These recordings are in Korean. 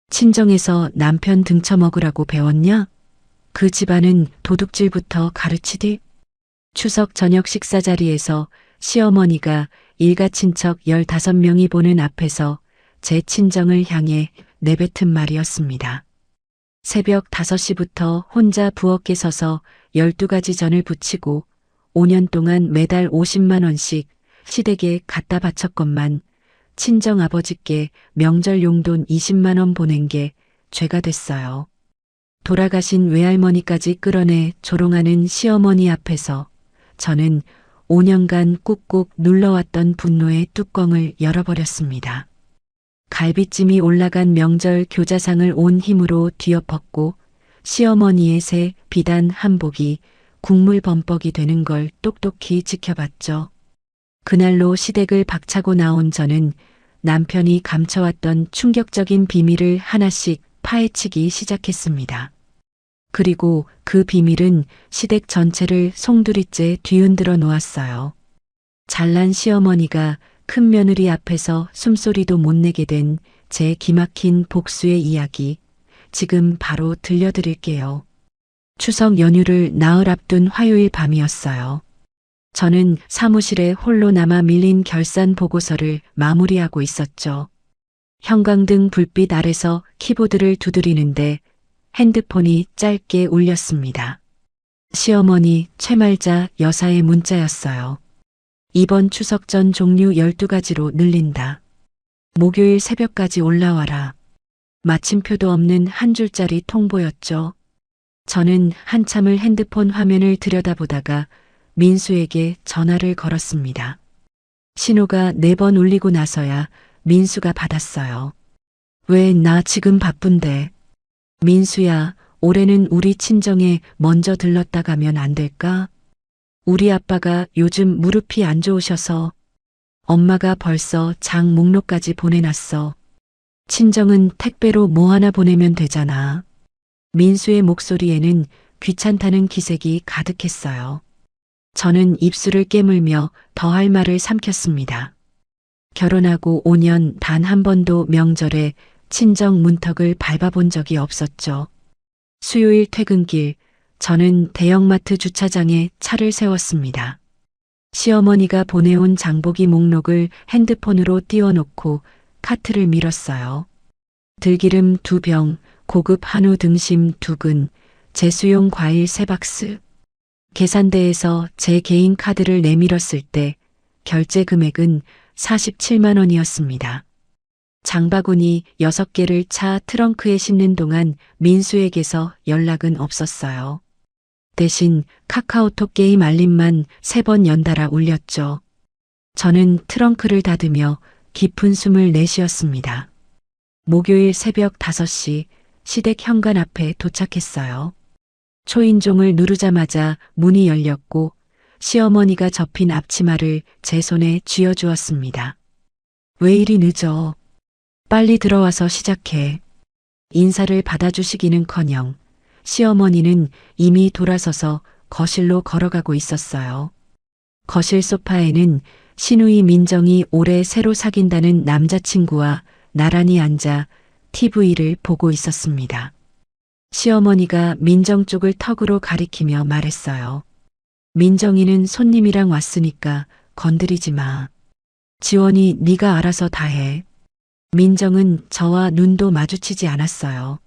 친정에서 남편 등쳐먹으라고 배웠냐? 그 집안은 도둑질부터 가르치디? 추석 저녁 식사 자리에서 시어머니가 일가 친척 15명이 보는 앞에서 제 친정을 향해 내뱉은 말이었습니다. 새벽 5시부터 혼자 부엌에 서서 12가지 전을 부치고 5년 동안 매달 50만 원씩 시댁에 갖다 바쳤건만 친정아버지께 명절 용돈 20만 원 보낸 게 죄가 됐어요. 돌아가신 외할머니까지 끌어내 조롱하는 시어머니 앞에서 저는 5년간 꾹꾹 눌러왔던 분노의 뚜껑을 열어버렸습니다. 갈비찜이 올라간 명절 교자상을 온 힘으로 뒤엎었고 시어머니의 새 비단 한복이 국물 범벅이 되는 걸 똑똑히 지켜봤죠. 그날로 시댁을 박차고 나온 저는 남편이 감춰왔던 충격적인 비밀을 하나씩 파헤치기 시작했습니다. 그리고 그 비밀은 시댁 전체를 송두리째 뒤흔들어 놓았어요. 잘난 시어머니가 큰 며느리 앞에서 숨소리도 못 내게 된 제 기막힌 복수의 이야기, 지금 바로 들려드릴게요. 추석 연휴를 나흘 앞둔 화요일 밤이었어요. 저는 사무실에 홀로 남아 밀린 결산 보고서를 마무리하고 있었죠. 형광등 불빛 아래서 키보드를 두드리는데 핸드폰이 짧게 울렸습니다. 시어머니 최말자 여사의 문자였어요. 이번 추석 전 종류 12가지로 늘린다. 목요일 새벽까지 올라와라. 마침표도 없는 한 줄짜리 통보였죠. 저는 한참을 핸드폰 화면을 들여다보다가 민수에게 전화를 걸었습니다. 신호가 4번 울리고 나서야 민수가 받았어요. 왜 나 지금 바쁜데. 민수야, 올해는 우리 친정에 먼저 들렀다 가면 안 될까? 우리 아빠가 요즘 무릎이 안 좋으셔서 엄마가 벌써 장 목록까지 보내놨어. 친정은 택배로 뭐 하나 보내면 되잖아. 민수의 목소리에는 귀찮다는 기색이 가득했어요. 저는 입술을 깨물며 더할 말을 삼켰습니다. 결혼하고 5년 단 한 번도 명절에 친정 문턱을 밟아본 적이 없었죠. 수요일 퇴근길, 저는 대형마트 주차장에 차를 세웠습니다. 시어머니가 보내온 장보기 목록을 핸드폰으로 띄워놓고 카트를 밀었어요. 들기름 2병, 고급 한우 등심 2근, 제수용 과일 3박스. 계산대에서 제 개인 카드를 내밀었을 때 결제 금액은 47만 원이었습니다. 장바구니 6개를 차 트렁크에 싣는 동안 민수에게서 연락은 없었어요. 대신 카카오톡 게임 알림만 3번 연달아 울렸죠. 저는 트렁크를 닫으며 깊은 숨을 내쉬었습니다. 목요일 새벽 5시 시댁 현관 앞에 도착했어요. 초인종을 누르자마자 문이 열렸고 시어머니가 접힌 앞치마를 제 손에 쥐어주었습니다. 왜 이리 늦어? 빨리 들어와서 시작해. 인사를 받아주시기는커녕 시어머니는 이미 돌아서서 거실로 걸어가고 있었어요. 거실 소파에는 시누이 민정이 올해 새로 사귄다는 남자친구와 나란히 앉아 TV를 보고 있었습니다. 시어머니가 민정 쪽을 턱으로 가리키며 말했어요. 민정이는 손님이랑 왔으니까 건드리지 마. 지원이 네가 알아서 다 해. 민정은 저와 눈도 마주치지 않았어요.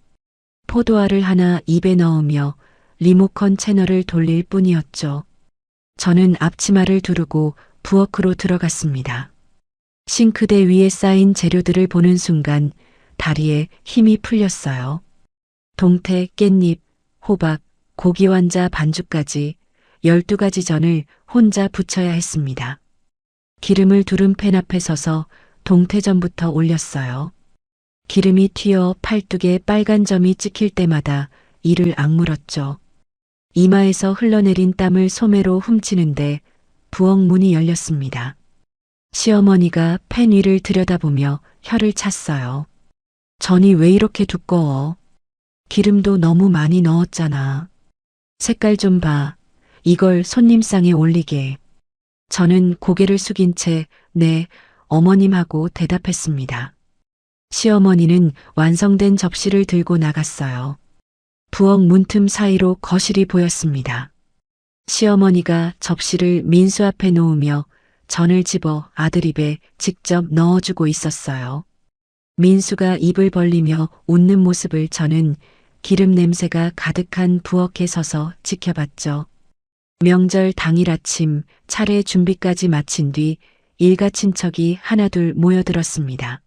포도알을 하나 입에 넣으며 리모컨 채널을 돌릴 뿐이었죠. 저는 앞치마를 두르고 부엌으로 들어갔습니다. 싱크대 위에 쌓인 재료들을 보는 순간 다리에 힘이 풀렸어요. 동태, 깻잎, 호박, 고기 완자 반죽까지 12가지 전을 혼자 부쳐야 했습니다. 기름을 두른 팬 앞에 서서 동태전부터 올렸어요. 기름이 튀어 팔뚝에 빨간 점이 찍힐 때마다 이를 악물었죠. 이마에서 흘러내린 땀을 소매로 훔치는데 부엌 문이 열렸습니다. 시어머니가 팬 위를 들여다보며 혀를 찼어요. 전이 왜 이렇게 두꺼워? 기름도 너무 많이 넣었잖아. 색깔 좀 봐. 이걸 손님상에 올리게. 저는 고개를 숙인 채 네, 어머님 하고 대답했습니다. 시어머니는 완성된 접시를 들고 나갔어요. 부엌 문틈 사이로 거실이 보였습니다. 시어머니가 접시를 민수 앞에 놓으며 전을 집어 아들 입에 직접 넣어주고 있었어요. 민수가 입을 벌리며 웃는 모습을 저는 기름 냄새가 가득한 부엌에 서서 지켜봤죠. 명절 당일 아침 차례 준비까지 마친 뒤 일가 친척이 하나둘 모여들었습니다.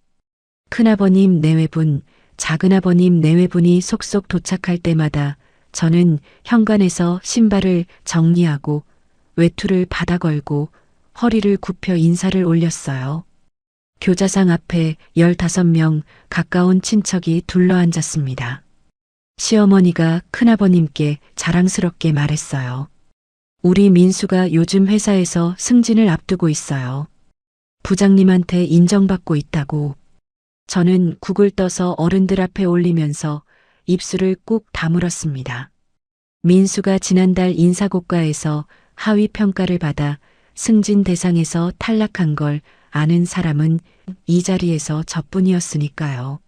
큰아버님 내외분, 작은아버님 내외분이 속속 도착할 때마다 저는 현관에서 신발을 정리하고 외투를 받아 걸고 허리를 굽혀 인사를 올렸어요. 교자상 앞에 15명 가까운 친척이 둘러앉았습니다. 시어머니가 큰아버님께 자랑스럽게 말했어요. 우리 민수가 요즘 회사에서 승진을 앞두고 있어요. 부장님한테 인정받고 있다고. 저는 국을 떠서 어른들 앞에 올리면서 입술을 꾹 다물었습니다. 민수가 지난달 인사고과에서 하위 평가를 받아 승진 대상에서 탈락한 걸 아는 사람은 이 자리에서 저뿐이었으니까요.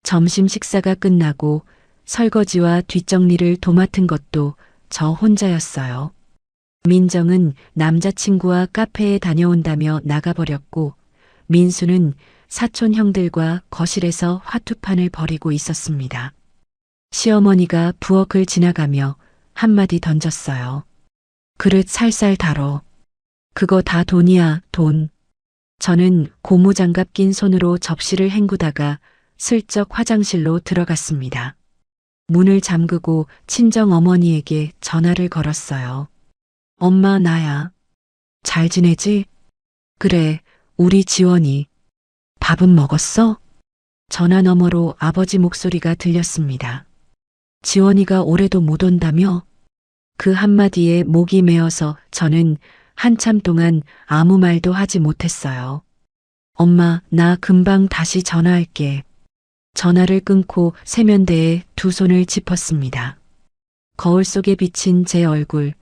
점심 식사가 끝나고 설거지와 뒷정리를 도맡은 것도 저 혼자였어요. 민정은 남자친구와 카페에 다녀온다며 나가버렸고 민수는 사촌 형들과 거실에서 화투판을 벌이고 있었습니다. 시어머니가 부엌을 지나가며 한마디 던졌어요. 그릇 살살 다뤄. 그거 다 돈이야, 돈. 저는 고무장갑 낀 손으로 접시를 헹구다가 슬쩍 화장실로 들어갔습니다. 문을 잠그고 친정 어머니에게 전화를 걸었어요. 엄마, 나야. 잘 지내지? 그래, 우리 지원이. 밥은 먹었어? 전화 너머로 아버지 목소리가 들렸습니다. 지원이가 올해도 못 온다며? 그 한마디에 목이 메어서 저는 한참 동안 아무 말도 하지 못했어요. 엄마, 나 금방 다시 전화할게. 전화를 끊고 세면대에 두 손을 짚었습니다. 거울 속에 비친 제 얼굴,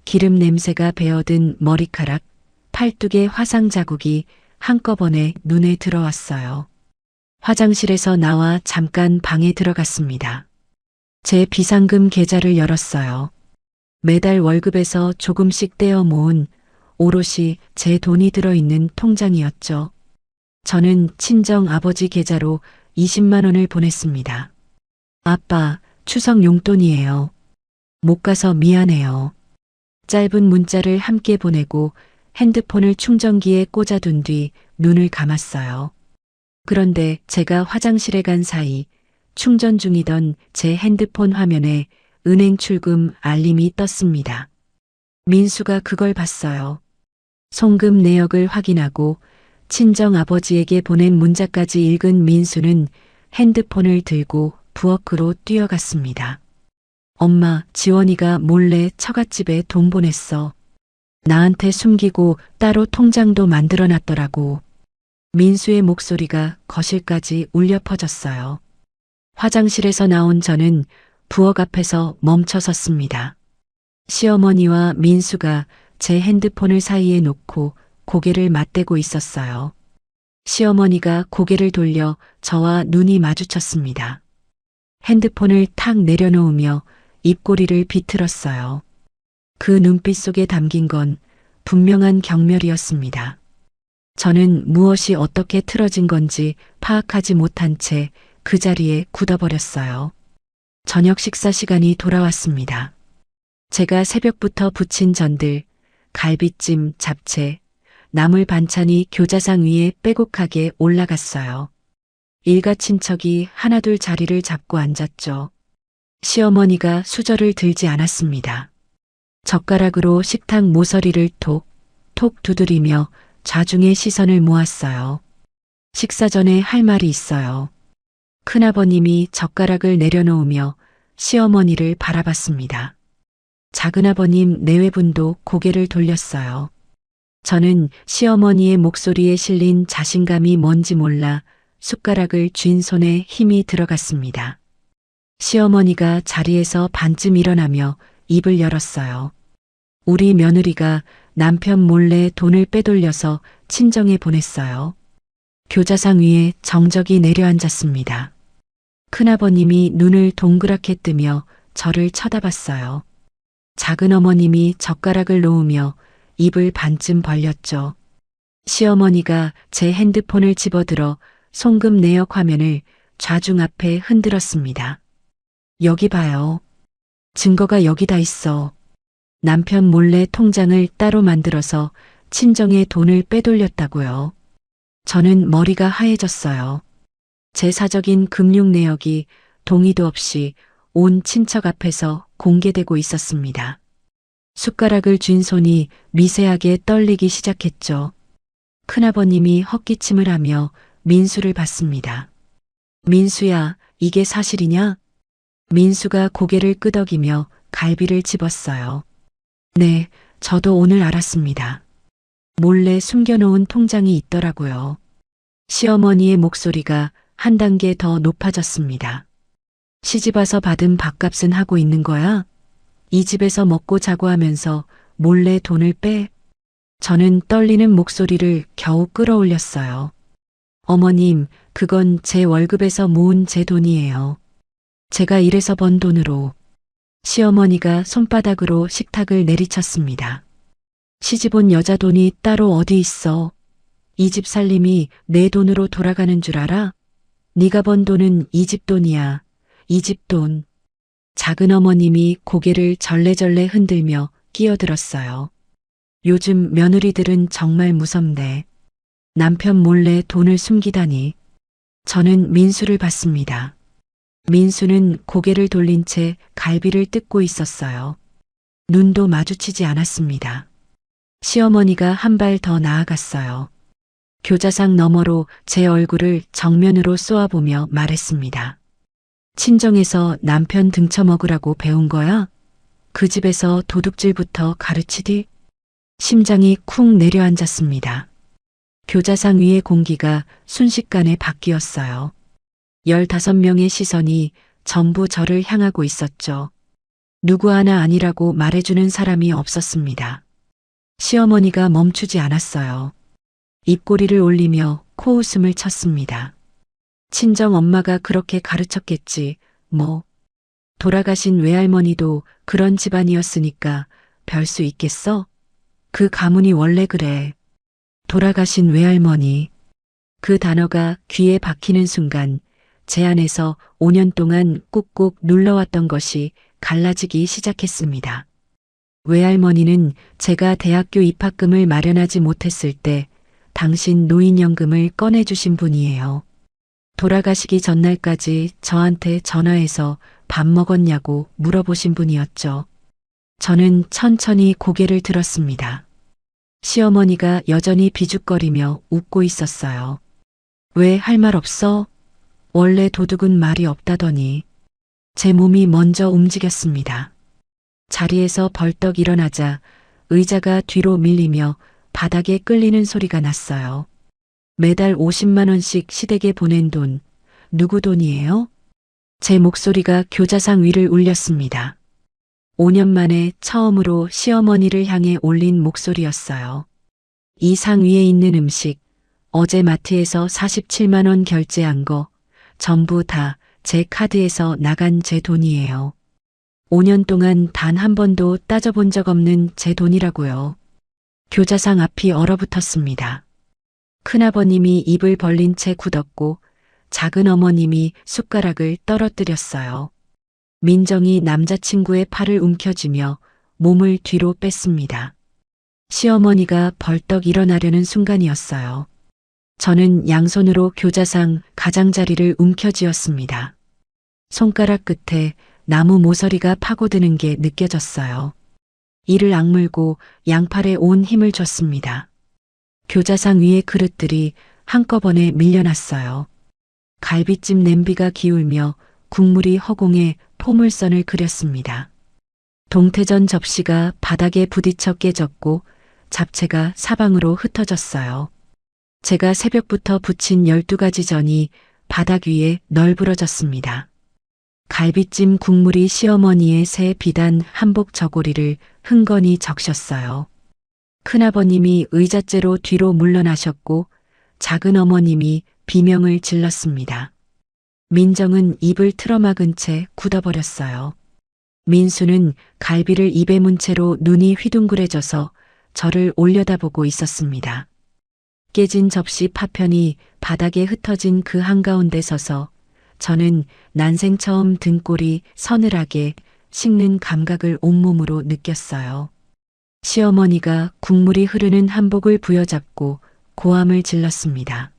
기름 냄새가 배어든 머리카락, 팔뚝의 화상 자국이 한꺼번에 눈에 들어왔어요. 화장실에서 나와 잠깐 방에 들어갔습니다. 제 비상금 계좌를 열었어요. 매달 월급에서 조금씩 떼어 모은 오롯이 제 돈이 들어있는 통장이었죠. 저는 친정 아버지 계좌로 20만 원을 보냈습니다. 아빠, 추석 용돈이에요. 못 가서 미안해요. 짧은 문자를 함께 보내고 핸드폰을 충전기에 꽂아둔 뒤 눈을 감았어요. 그런데 제가 화장실에 간 사이 충전 중이던 제 핸드폰 화면에 은행 출금 알림이 떴습니다. 민수가 그걸 봤어요. 송금 내역을 확인하고 친정 아버지에게 보낸 문자까지 읽은 민수는 핸드폰을 들고 부엌으로 뛰어갔습니다. 엄마, 지원이가 몰래 처갓집에 돈 보냈어. 나한테 숨기고 따로 통장도 만들어놨더라고. 민수의 목소리가 거실까지 울려 퍼졌어요. 화장실에서 나온 저는 부엌 앞에서 멈춰 섰습니다. 시어머니와 민수가 제 핸드폰을 사이에 놓고 고개를 맞대고 있었어요. 시어머니가 고개를 돌려 저와 눈이 마주쳤습니다. 핸드폰을 탁 내려놓으며 입꼬리를 비틀었어요. 그 눈빛 속에 담긴 건 분명한 경멸이었습니다. 저는 무엇이 어떻게 틀어진 건지 파악하지 못한 채 그 자리에 굳어버렸어요. 저녁 식사 시간이 돌아왔습니다. 제가 새벽부터 부친 전들, 갈비찜, 잡채, 나물 반찬이 교자상 위에 빼곡하게 올라갔어요. 일가 친척이 하나둘 자리를 잡고 앉았죠. 시어머니가 수저를 들지 않았습니다. 젓가락으로 식탁 모서리를 톡, 톡 두드리며 좌중의 시선을 모았어요. 식사 전에 할 말이 있어요. 큰아버님이 젓가락을 내려놓으며 시어머니를 바라봤습니다. 작은아버님 내외분도 고개를 돌렸어요. 저는 시어머니의 목소리에 실린 자신감이 뭔지 몰라 숟가락을 쥔 손에 힘이 들어갔습니다. 시어머니가 자리에서 반쯤 일어나며 입을 열었어요. 우리 며느리가 남편 몰래 돈을 빼돌려서 친정에 보냈어요. 교자상 위에 정적이 내려앉았습니다. 큰아버님이 눈을 동그랗게 뜨며 저를 쳐다봤어요. 작은 어머님이 젓가락을 놓으며 입을 반쯤 벌렸죠. 시어머니가 제 핸드폰을 집어들어 송금 내역 화면을 좌중 앞에 흔들었습니다. 여기 봐요. 증거가 여기다 있어. 남편 몰래 통장을 따로 만들어서 친정에 돈을 빼돌렸다고요. 저는 머리가 하얘졌어요. 제 사적인 금융 내역이 동의도 없이 온 친척 앞에서 공개되고 있었습니다. 숟가락을 쥔 손이 미세하게 떨리기 시작했죠. 큰아버님이 헛기침을 하며 민수를 봤습니다. 민수야, 이게 사실이냐? 민수가 고개를 끄덕이며 갈비를 집었어요. 네, 저도 오늘 알았습니다. 몰래 숨겨놓은 통장이 있더라고요. 시어머니의 목소리가 한 단계 더 높아졌습니다. 시집와서 받은 밥값은 하고 있는 거야? 이 집에서 먹고 자고 하면서 몰래 돈을 빼? 저는 떨리는 목소리를 겨우 끌어올렸어요. 어머님, 그건 제 월급에서 모은 제 돈이에요. 제가 일해서 번 돈으로. 시어머니가 손바닥으로 식탁을 내리쳤습니다. 시집 온 여자 돈이 따로 어디 있어? 이 집 살림이 내 돈으로 돌아가는 줄 알아? 네가 번 돈은 이 집 돈이야. 이 집 돈. 작은 어머님이 고개를 절레절레 흔들며 끼어들었어요. 요즘 며느리들은 정말 무섭네. 남편 몰래 돈을 숨기다니. 저는 민수를 봤습니다. 민수는 고개를 돌린 채 갈비를 뜯고 있었어요. 눈도 마주치지 않았습니다. 시어머니가 한 발 더 나아갔어요. 교자상 너머로 제 얼굴을 정면으로 쏘아보며 말했습니다. 친정에서 남편 등쳐먹으라고 배운 거야? 그 집에서 도둑질부터 가르치디? 심장이 쿵 내려앉았습니다. 교자상 위의 공기가 순식간에 바뀌었어요. 15명의 시선이 전부 저를 향하고 있었죠. 누구 하나 아니라고 말해주는 사람이 없었습니다. 시어머니가 멈추지 않았어요. 입꼬리를 올리며 코웃음을 쳤습니다. 친정 엄마가 그렇게 가르쳤겠지, 뭐. 돌아가신 외할머니도 그런 집안이었으니까 별 수 있겠어? 그 가문이 원래 그래. 돌아가신 외할머니. 그 단어가 귀에 박히는 순간 제 안에서 5년 동안 꾹꾹 눌러왔던 것이 갈라지기 시작했습니다. 외할머니는 제가 대학교 입학금을 마련하지 못했을 때 당신 노인연금을 꺼내주신 분이에요. 돌아가시기 전날까지 저한테 전화해서 밥 먹었냐고 물어보신 분이었죠. 저는 천천히 고개를 들었습니다. 시어머니가 여전히 비죽거리며 웃고 있었어요. 왜 할 말 없어? 원래 도둑은 말이 없다더니. 제 몸이 먼저 움직였습니다. 자리에서 벌떡 일어나자 의자가 뒤로 밀리며 바닥에 끌리는 소리가 났어요. 매달 50만 원씩 시댁에 보낸 돈, 누구 돈이에요? 제 목소리가 교자상 위를 울렸습니다. 5년 만에 처음으로 시어머니를 향해 올린 목소리였어요. 이 상 위에 있는 음식, 어제 마트에서 47만 원 결제한 거, 전부 다 제 카드에서 나간 제 돈이에요. 5년 동안 단 한 번도 따져본 적 없는 제 돈이라고요. 교자상 앞이 얼어붙었습니다. 큰아버님이 입을 벌린 채 굳었고 작은 어머님이 숟가락을 떨어뜨렸어요. 민정이 남자친구의 팔을 움켜쥐며 몸을 뒤로 뺐습니다. 시어머니가 벌떡 일어나려는 순간이었어요. 저는 양손으로 교자상 가장자리를 움켜쥐었습니다. 손가락 끝에 나무 모서리가 파고드는 게 느껴졌어요. 이를 악물고 양팔에 온 힘을 줬습니다. 교자상 위의 그릇들이 한꺼번에 밀려났어요. 갈비찜 냄비가 기울며 국물이 허공에 포물선을 그렸습니다. 동태전 접시가 바닥에 부딪혀 깨졌고 잡채가 사방으로 흩어졌어요. 제가 새벽부터 부친 12가지 전이 바닥 위에 널브러졌습니다. 갈비찜 국물이 시어머니의 새 비단 한복 저고리를 흥건히 적셨어요. 큰아버님이 의자째로 뒤로 물러나셨고 작은 어머님이 비명을 질렀습니다. 민정은 입을 틀어막은 채 굳어버렸어요. 민수는 갈비를 입에 문 채로 눈이 휘둥그레져서 저를 올려다보고 있었습니다. 깨진 접시 파편이 바닥에 흩어진 그 한가운데 서서 저는 난생 처음 등골이 서늘하게 식는 감각을 온몸으로 느꼈어요. 시어머니가 국물이 흐르는 한복을 부여잡고 고함을 질렀습니다.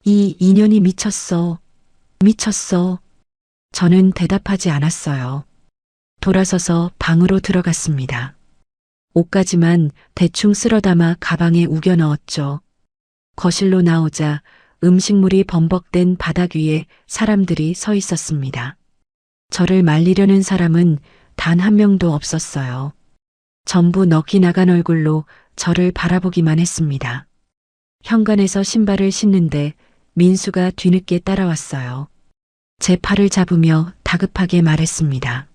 이 인연이 미쳤어. 미쳤어. 저는 대답하지 않았어요. 돌아서서 방으로 들어갔습니다. 옷까지만 대충 쓸어담아 가방에 우겨 넣었죠. 거실로 나오자 음식물이 범벅된 바닥 위에 사람들이 서 있었습니다. 저를 말리려는 사람은 단 한 명도 없었어요. 전부 넋이 나간 얼굴로 저를 바라보기만 했습니다. 현관에서 신발을 신는데 민수가 뒤늦게 따라왔어요. 제 팔을 잡으며 다급하게 말했습니다.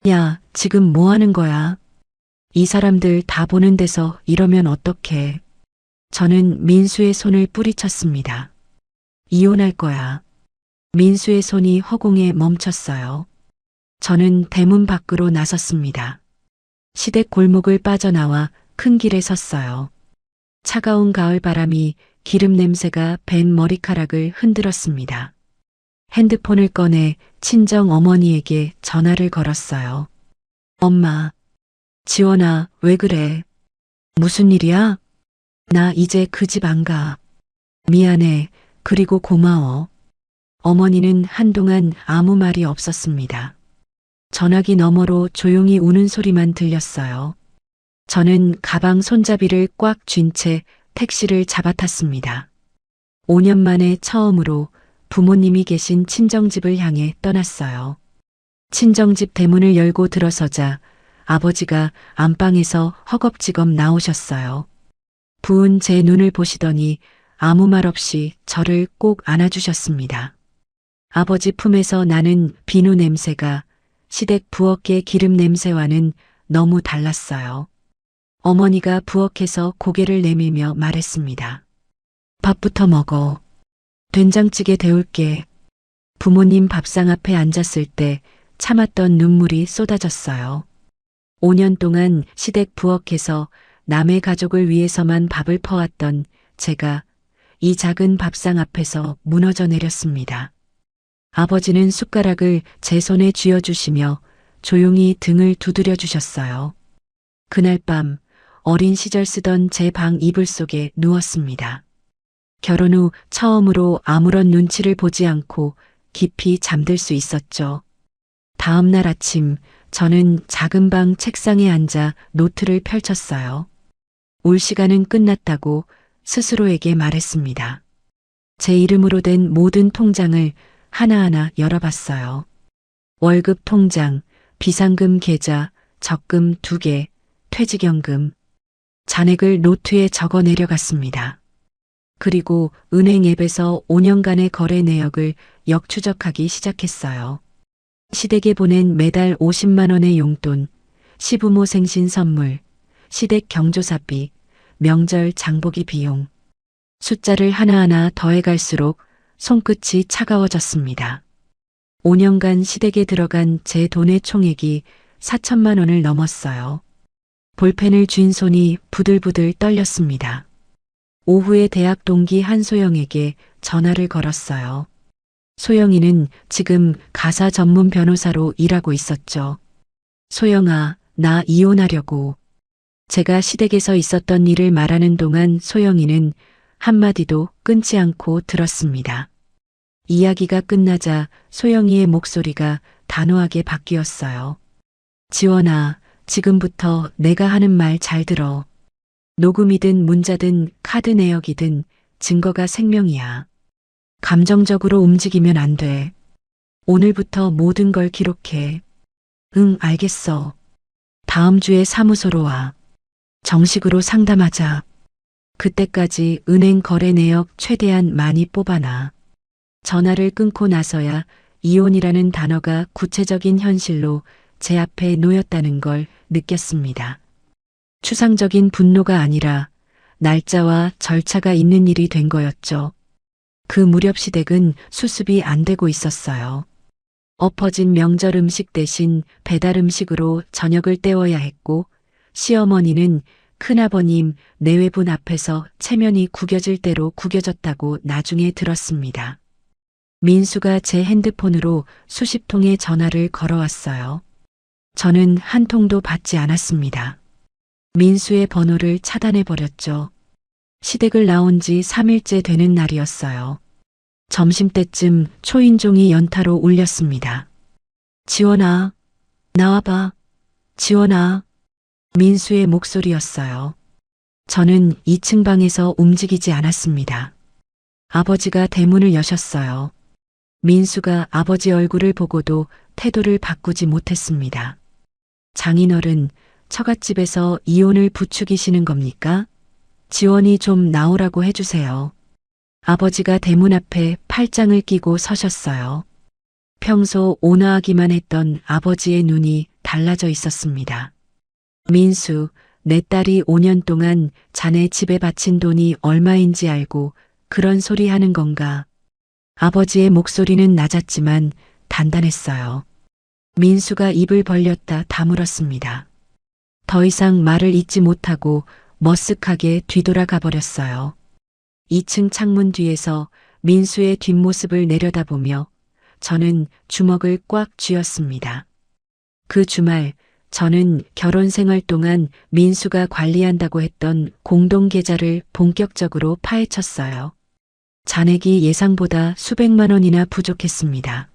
야, 지금 뭐 하는 거야? 이 사람들 다 보는 데서 이러면 어떡해? 저는 민수의 손을 뿌리쳤습니다. 이혼할 거야. 민수의 손이 허공에 멈췄어요. 저는 대문 밖으로 나섰습니다. 시댁 골목을 빠져나와 큰 길에 섰어요. 차가운 가을 바람이 기름 냄새가 밴 머리카락을 흔들었습니다. 핸드폰을 꺼내 친정 어머니에게 전화를 걸었어요. 엄마, 지원아, 왜 그래? 무슨 일이야? 나 이제 그 집 안 가. 미안해. 그리고 고마워. 어머니는 한동안 아무 말이 없었습니다. 전화기 너머로 조용히 우는 소리만 들렸어요. 저는 가방 손잡이를 꽉 쥔 채 택시를 잡아탔습니다. 5년 만에 처음으로 부모님이 계신 친정집을 향해 떠났어요. 친정집 대문을 열고 들어서자 아버지가 안방에서 허겁지겁 나오셨어요. 부은 제 눈을 보시더니 아무 말 없이 저를 꼭 안아주셨습니다. 아버지 품에서 나는 비누 냄새가 시댁 부엌의 기름 냄새와는 너무 달랐어요. 어머니가 부엌에서 고개를 내밀며 말했습니다. 밥부터 먹어. 된장찌개 데울게. 부모님 밥상 앞에 앉았을 때 참았던 눈물이 쏟아졌어요. 5년 동안 시댁 부엌에서 남의 가족을 위해서만 밥을 퍼왔던 제가 이 작은 밥상 앞에서 무너져 내렸습니다. 아버지는 숟가락을 제 손에 쥐어주시며 조용히 등을 두드려 주셨어요. 그날 밤 어린 시절 쓰던 제 방 이불 속에 누웠습니다. 결혼 후 처음으로 아무런 눈치를 보지 않고 깊이 잠들 수 있었죠. 다음 날 아침 저는 작은 방 책상에 앉아 노트를 펼쳤어요. 올 시간은 끝났다고 스스로에게 말했습니다. 제 이름으로 된 모든 통장을 하나하나 열어봤어요. 월급 통장, 비상금 계좌, 적금 2개, 퇴직연금. 잔액을 노트에 적어 내려갔습니다. 그리고 은행 앱에서 5년간의 거래 내역을 역추적하기 시작했어요. 시댁에 보낸 매달 50만 원의 용돈, 시부모 생신 선물, 시댁 경조사비, 명절 장보기 비용. 숫자를 하나하나 더해갈수록 손끝이 차가워졌습니다. 5년간 시댁에 들어간 제 돈의 총액이 4천만 원을 넘었어요. 볼펜을 쥔 손이 부들부들 떨렸습니다. 오후에 대학 동기 한소영에게 전화를 걸었어요. 소영이는 지금 가사 전문 변호사로 일하고 있었죠. 소영아, 나 이혼하려고. 제가 시댁에서 있었던 일을 말하는 동안 소영이는 한마디도 끊지 않고 들었습니다. 이야기가 끝나자 소영이의 목소리가 단호하게 바뀌었어요. 지원아, 지금부터 내가 하는 말 잘 들어. 녹음이든 문자든 카드 내역이든 증거가 생명이야. 감정적으로 움직이면 안 돼. 오늘부터 모든 걸 기록해. 응, 알겠어. 다음 주에 사무소로 와. 정식으로 상담하자. 그때까지 은행 거래 내역 최대한 많이 뽑아놔. 전화를 끊고 나서야 이혼이라는 단어가 구체적인 현실로 제 앞에 놓였다는 걸 느꼈습니다. 추상적인 분노가 아니라 날짜와 절차가 있는 일이 된 거였죠. 그 무렵 시댁은 수습이 안 되고 있었어요. 엎어진 명절 음식 대신 배달 음식으로 저녁을 때워야 했고, 시어머니는 큰아버님 내외분 앞에서 체면이 구겨질 대로 구겨졌다고 나중에 들었습니다. 민수가 제 핸드폰으로 수십 통의 전화를 걸어왔어요. 저는 한 통도 받지 않았습니다. 민수의 번호를 차단해버렸죠. 시댁을 나온 지 3일째 되는 날이었어요. 점심때쯤 초인종이 연타로 울렸습니다. 지원아, 나와봐. 지원아. 민수의 목소리였어요. 저는 2층 방에서 움직이지 않았습니다. 아버지가 대문을 여셨어요. 민수가 아버지 얼굴을 보고도 태도를 바꾸지 못했습니다. 장인어른, 처갓집에서 이혼을 부추기시는 겁니까? 지원이 좀 나오라고 해주세요. 아버지가 대문 앞에 팔짱을 끼고 서셨어요. 평소 온화하기만 했던 아버지의 눈이 달라져 있었습니다. 민수, 내 딸이 5년 동안 자네 집에 바친 돈이 얼마인지 알고 그런 소리 하는 건가? 아버지의 목소리는 낮았지만 단단했어요. 민수가 입을 벌렸다 다물었습니다. 더 이상 말을 잇지 못하고 머쓱하게 뒤돌아가 버렸어요. 2층 창문 뒤에서 민수의 뒷모습을 내려다보며 저는 주먹을 꽉 쥐었습니다. 그 주말 저는 결혼 생활 동안 민수가 관리한다고 했던 공동계좌를 본격적으로 파헤쳤어요. 잔액이 예상보다 수백만 원이나 부족했습니다.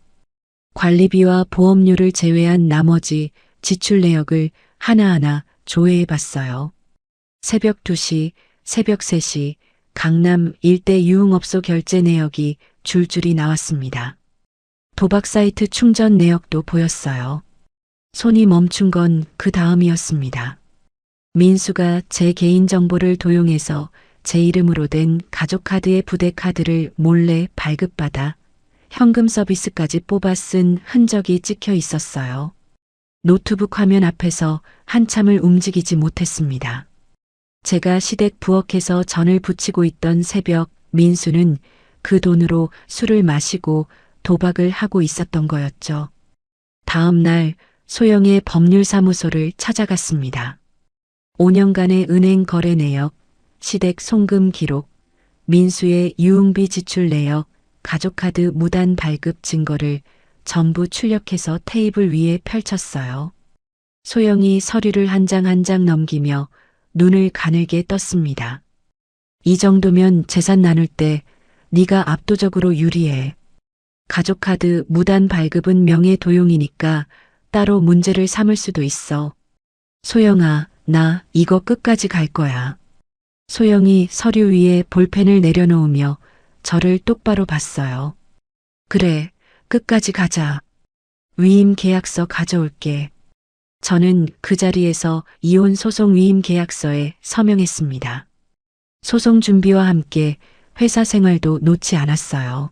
관리비와 보험료를 제외한 나머지 지출 내역을 하나하나 조회해 봤어요. 새벽 2시, 새벽 3시, 강남 일대 유흥업소 결제 내역이 줄줄이 나왔습니다. 도박 사이트 충전 내역도 보였어요. 손이 멈춘 건 그 다음이었습니다. 민수가 제 개인정보를 도용해서 제 이름으로 된 가족카드의 부대카드를 몰래 발급받아 현금 서비스까지 뽑아 쓴 흔적이 찍혀 있었어요. 노트북 화면 앞에서 한참을 움직이지 못했습니다. 제가 시댁 부엌에서 전을 부치고 있던 새벽 민수는 그 돈으로 술을 마시고 도박을 하고 있었던 거였죠. 다음 날 소영의 법률사무소를 찾아갔습니다. 5년간의 은행 거래 내역, 시댁 송금 기록, 민수의 유흥비 지출 내역, 가족카드 무단 발급 증거를 전부 출력해서 테이블 위에 펼쳤어요. 소영이 서류를 한 장 한 장 넘기며 눈을 가늘게 떴습니다. 이 정도면 재산 나눌 때 네가 압도적으로 유리해. 가족카드 무단 발급은 명예 도용이니까 따로 문제를 삼을 수도 있어. 소영아, 나 이거 끝까지 갈 거야. 소영이 서류 위에 볼펜을 내려놓으며 저를 똑바로 봤어요. 그래, 끝까지 가자. 위임 계약서 가져올게. 저는 그 자리에서 이혼 소송 위임 계약서에 서명했습니다. 소송 준비와 함께 회사 생활도 놓지 않았어요.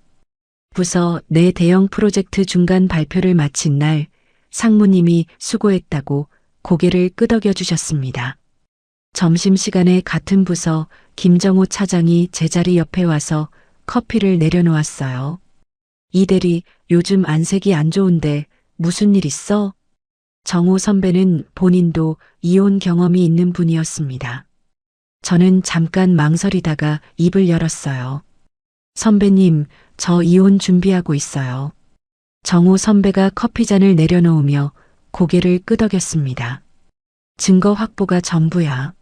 부서 내 대형 프로젝트 중간 발표를 마친 날 상무님이 수고했다고 고개를 끄덕여 주셨습니다. 점심시간에 같은 부서 김정호 차장이 제 자리 옆에 와서 커피를 내려놓았어요. 이 대리, 요즘 안색이 안 좋은데 무슨 일 있어? 정호 선배는 본인도 이혼 경험이 있는 분이었습니다. 저는 잠깐 망설이다가 입을 열었어요. 선배님, 저 이혼 준비하고 있어요. 정호 선배가 커피잔을 내려놓으며 고개를 끄덕였습니다. 증거 확보가 전부야.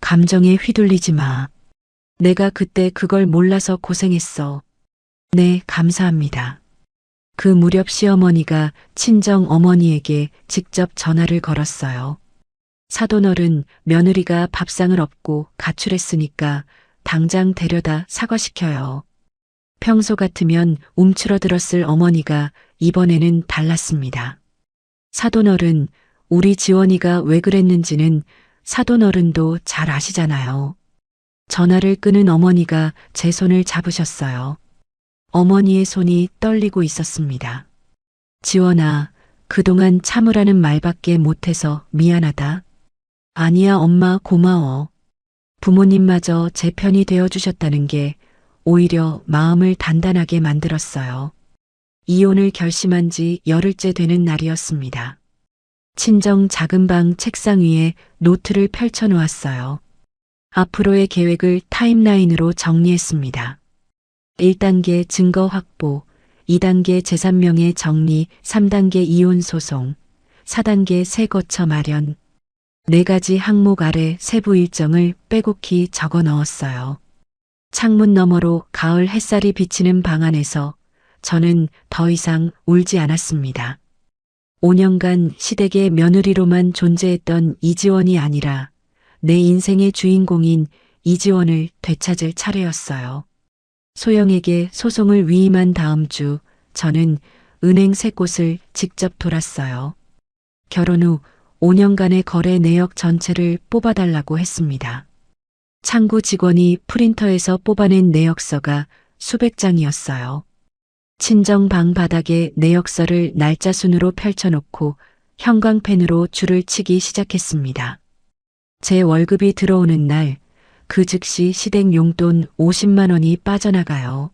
감정에 휘둘리지 마. 내가 그때 그걸 몰라서 고생했어. 네, 감사합니다. 그 무렵 시어머니가 친정 어머니에게 직접 전화를 걸었어요. 사돈어른, 며느리가 밥상을 엎고 가출했으니까 당장 데려다 사과시켜요. 평소 같으면 움츠러들었을 어머니가 이번에는 달랐습니다. 사돈어른, 우리 지원이가 왜 그랬는지는 사돈어른도 잘 아시잖아요. 전화를 끊은 어머니가 제 손을 잡으셨어요. 어머니의 손이 떨리고 있었습니다. 지원아, 그동안 참으라는 말밖에 못해서 미안하다. 아니야, 엄마 고마워. 부모님마저 제 편이 되어주셨다는 게 오히려 마음을 단단하게 만들었어요. 이혼을 결심한 지 열흘째 되는 날이었습니다. 친정 작은 방 책상 위에 노트를 펼쳐 놓았어요. 앞으로의 계획을 타임라인으로 정리했습니다. 1단계 증거 확보, 2단계 재산명의 정리, 3단계 이혼 소송, 4단계 새 거처 마련. 4가지 항목 아래 세부 일정을 빼곡히 적어 넣었어요. 창문 너머로 가을 햇살이 비치는 방 안에서 저는 더 이상 울지 않았습니다. 5년간 시댁의 며느리로만 존재했던 이지원이 아니라 내 인생의 주인공인 이지원을 되찾을 차례였어요. 소영에게 소송을 위임한 다음 주 저는 은행 3곳을 직접 돌았어요. 결혼 후 5년간의 거래 내역 전체를 뽑아달라고 했습니다. 창구 직원이 프린터에서 뽑아낸 내역서가 수백 장이었어요. 친정 방 바닥에 내역서를 날짜 순으로 펼쳐놓고 형광펜으로 줄을 치기 시작했습니다. 제 월급이 들어오는 날 그 즉시 시댁 용돈 50만 원이 빠져나가요.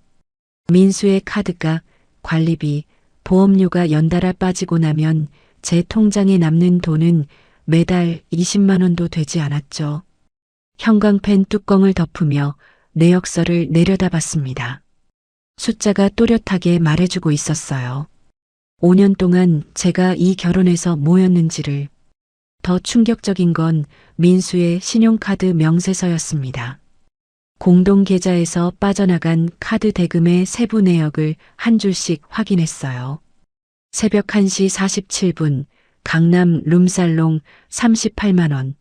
민수의 카드값, 관리비, 보험료가 연달아 빠지고 나면 제 통장에 남는 돈은 매달 20만 원도 되지 않았죠. 형광펜 뚜껑을 덮으며 내역서를 내려다봤습니다. 숫자가 또렷하게 말해주고 있었어요. 5년 동안 제가 이 결혼에서 뭐였는지를. 더 충격적인 건 민수의 신용카드 명세서였습니다. 공동계좌에서 빠져나간 카드 대금의 세부 내역을 한 줄씩 확인했어요. 새벽 1시 47분 강남 룸살롱 38만 원.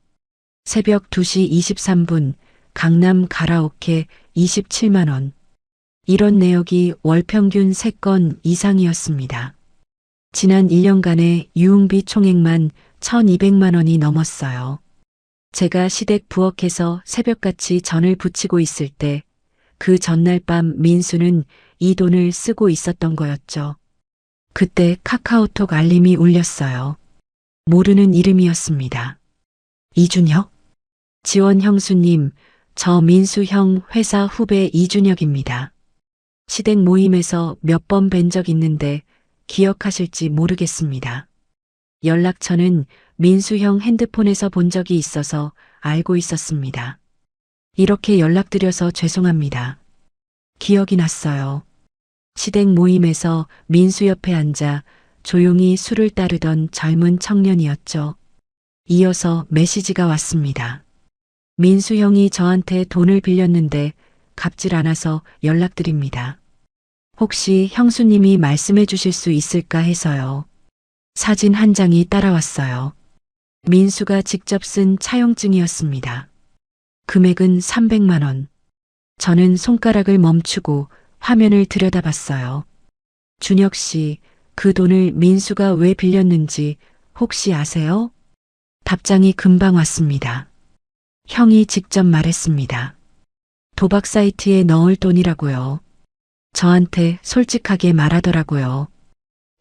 새벽 2시 23분 강남 가라오케 27만 원. 이런 내역이 월 평균 3건 이상이었습니다. 지난 1년간의 유흥비 총액만 1,200만 원이 넘었어요. 제가 시댁 부엌에서 새벽같이 전을 부치고 있을 때 그 전날 밤 민수는 이 돈을 쓰고 있었던 거였죠. 그때 카카오톡 알림이 울렸어요. 모르는 이름이었습니다. 이준혁? 지원 형수님, 저 민수 형 회사 후배 이준혁입니다. 시댁 모임에서 몇 번 뵌 적 있는데 기억하실지 모르겠습니다. 연락처는 민수 형 핸드폰에서 본 적이 있어서 알고 있었습니다. 이렇게 연락드려서 죄송합니다. 기억이 났어요. 시댁 모임에서 민수 옆에 앉아 조용히 술을 따르던 젊은 청년이었죠. 이어서 메시지가 왔습니다. 민수 형이 저한테 돈을 빌렸는데 갚질 않아서 연락드립니다. 혹시 형수님이 말씀해 주실 수 있을까 해서요. 사진 한 장이 따라왔어요. 민수가 직접 쓴 차용증이었습니다. 금액은 300만 원. 저는 손가락을 멈추고 화면을 들여다봤어요. 준혁 씨, 그 돈을 민수가 왜 빌렸는지 혹시 아세요? 답장이 금방 왔습니다. 형이 직접 말했습니다. 도박 사이트에 넣을 돈이라고요. 저한테 솔직하게 말하더라고요.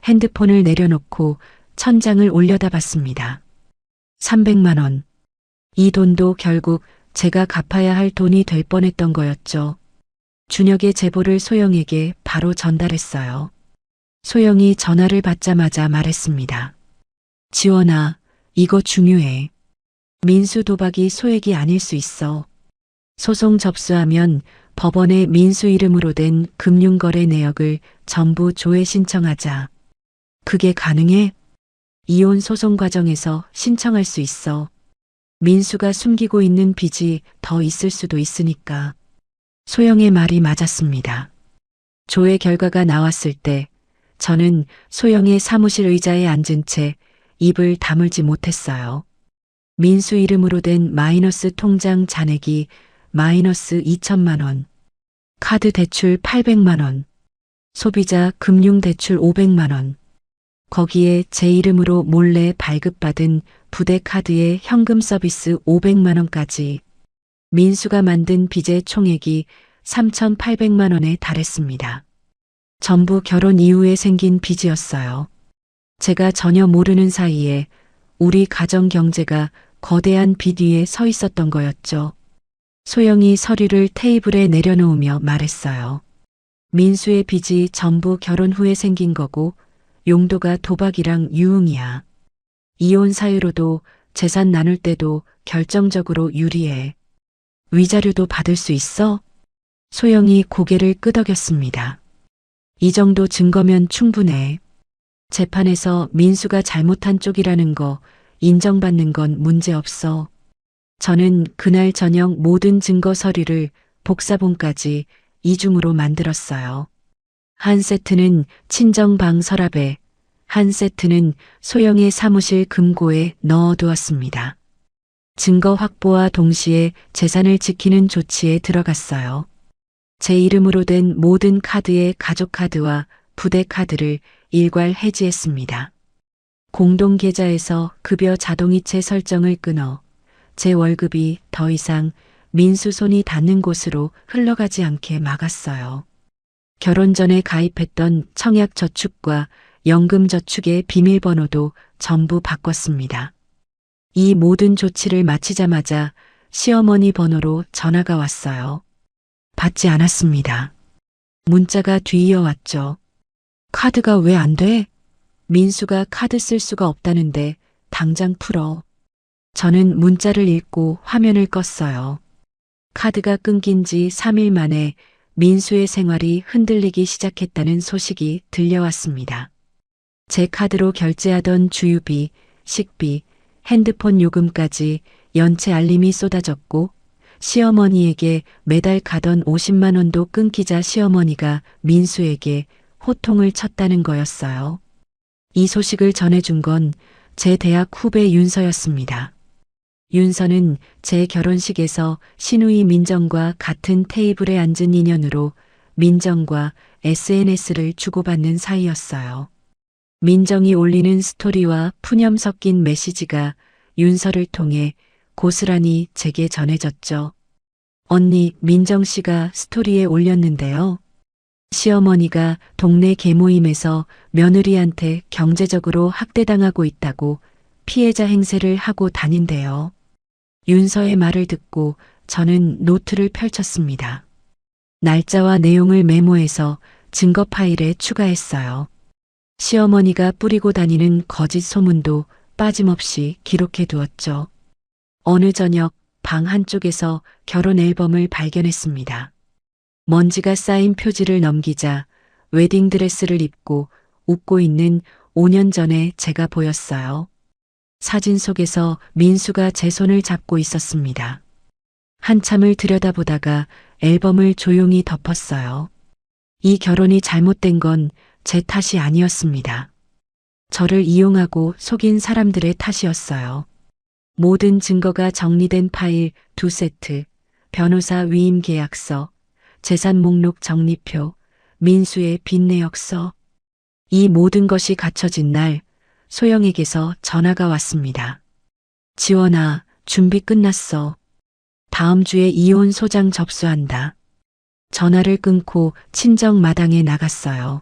핸드폰을 내려놓고 천장을 올려다봤습니다. 300만 원. 이 돈도 결국 제가 갚아야 할 돈이 될 뻔했던 거였죠. 준혁의 제보를 소영에게 바로 전달했어요. 소영이 전화를 받자마자 말했습니다. 지원아, 이거 중요해. 민수 도박이 소액이 아닐 수 있어. 소송 접수하면 법원에 민수 이름으로 된 금융거래 내역을 전부 조회 신청하자. 그게 가능해? 이혼 소송 과정에서 신청할 수 있어. 민수가 숨기고 있는 빚이 더 있을 수도 있으니까. 소영의 말이 맞았습니다. 조회 결과가 나왔을 때 저는 소영의 사무실 의자에 앉은 채 입을 다물지 못했어요. 민수 이름으로 된 마이너스 통장 잔액이 마이너스 2천만 원. 카드 대출 800만 원. 소비자 금융 대출 500만 원. 거기에 제 이름으로 몰래 발급받은 부대 카드의 현금 서비스 500만 원까지. 민수가 만든 빚의 총액이 3,800만 원에 달했습니다. 전부 결혼 이후에 생긴 빚이었어요. 제가 전혀 모르는 사이에 우리 가정 경제가 거대한 빚 위에 서 있었던 거였죠. 소영이 서류를 테이블에 내려놓으며 말했어요. 민수의 빚이 전부 결혼 후에 생긴 거고 용도가 도박이랑 유흥이야. 이혼 사유로도 재산 나눌 때도 결정적으로 유리해. 위자료도 받을 수 있어? 소영이 고개를 끄덕였습니다. 이 정도 증거면 충분해. 재판에서 민수가 잘못한 쪽이라는 거 인정받는 건 문제없어. 저는 그날 저녁 모든 증거 서류를 복사본까지 이중으로 만들었어요. 한 세트는 친정방 서랍에, 한 세트는 소영의 사무실 금고에 넣어두었습니다. 증거 확보와 동시에 재산을 지키는 조치에 들어갔어요. 제 이름으로 된 모든 카드의 가족카드와 부대카드를 일괄 해지했습니다. 공동계좌에서 급여 자동이체 설정을 끊어 제 월급이 더 이상 민수 손이 닿는 곳으로 흘러가지 않게 막았어요. 결혼 전에 가입했던 청약저축과 연금저축의 비밀번호도 전부 바꿨습니다. 이 모든 조치를 마치자마자 시어머니 번호로 전화가 왔어요. 받지 않았습니다. 문자가 뒤이어 왔죠. 카드가 왜 안 돼? 민수가 카드 쓸 수가 없다는데 당장 풀어. 저는 문자를 읽고 화면을 껐어요. 카드가 끊긴 지 3일 만에 민수의 생활이 흔들리기 시작했다는 소식이 들려왔습니다. 제 카드로 결제하던 주유비, 식비, 핸드폰 요금까지 연체 알림이 쏟아졌고 시어머니에게 매달 가던 50만 원도 끊기자 시어머니가 민수에게 호통을 쳤다는 거였어요. 이 소식을 전해준 건 제 대학 후배 윤서였습니다. 윤서는 제 결혼식에서 시누이 민정과 같은 테이블에 앉은 인연으로 민정과 SNS를 주고받는 사이였어요. 민정이 올리는 스토리와 푸념 섞인 메시지가 윤서를 통해 고스란히 제게 전해졌죠. 언니, 민정 씨가 스토리에 올렸는데요. 시어머니가 동네 계모임에서 며느리한테 경제적으로 학대당하고 있다고 피해자 행세를 하고 다닌대요. 윤서의 말을 듣고 저는 노트를 펼쳤습니다. 날짜와 내용을 메모해서 증거 파일에 추가했어요. 시어머니가 뿌리고 다니는 거짓 소문도 빠짐없이 기록해 두었죠. 어느 저녁 방 한쪽에서 결혼 앨범을 발견했습니다. 먼지가 쌓인 표지를 넘기자 웨딩드레스를 입고 웃고 있는 5년 전에 제가 보였어요. 사진 속에서 민수가 제 손을 잡고 있었습니다. 한참을 들여다보다가 앨범을 조용히 덮었어요. 이 결혼이 잘못된 건 제 탓이 아니었습니다. 저를 이용하고 속인 사람들의 탓이었어요. 모든 증거가 정리된 파일 2세트, 변호사 위임 계약서, 재산 목록 정리표, 민수의 빚 내역서. 이 모든 것이 갖춰진 날 소영에게서 전화가 왔습니다. 지원아, 준비 끝났어. 다음 주에 이혼 소장 접수한다. 전화를 끊고 친정 마당에 나갔어요.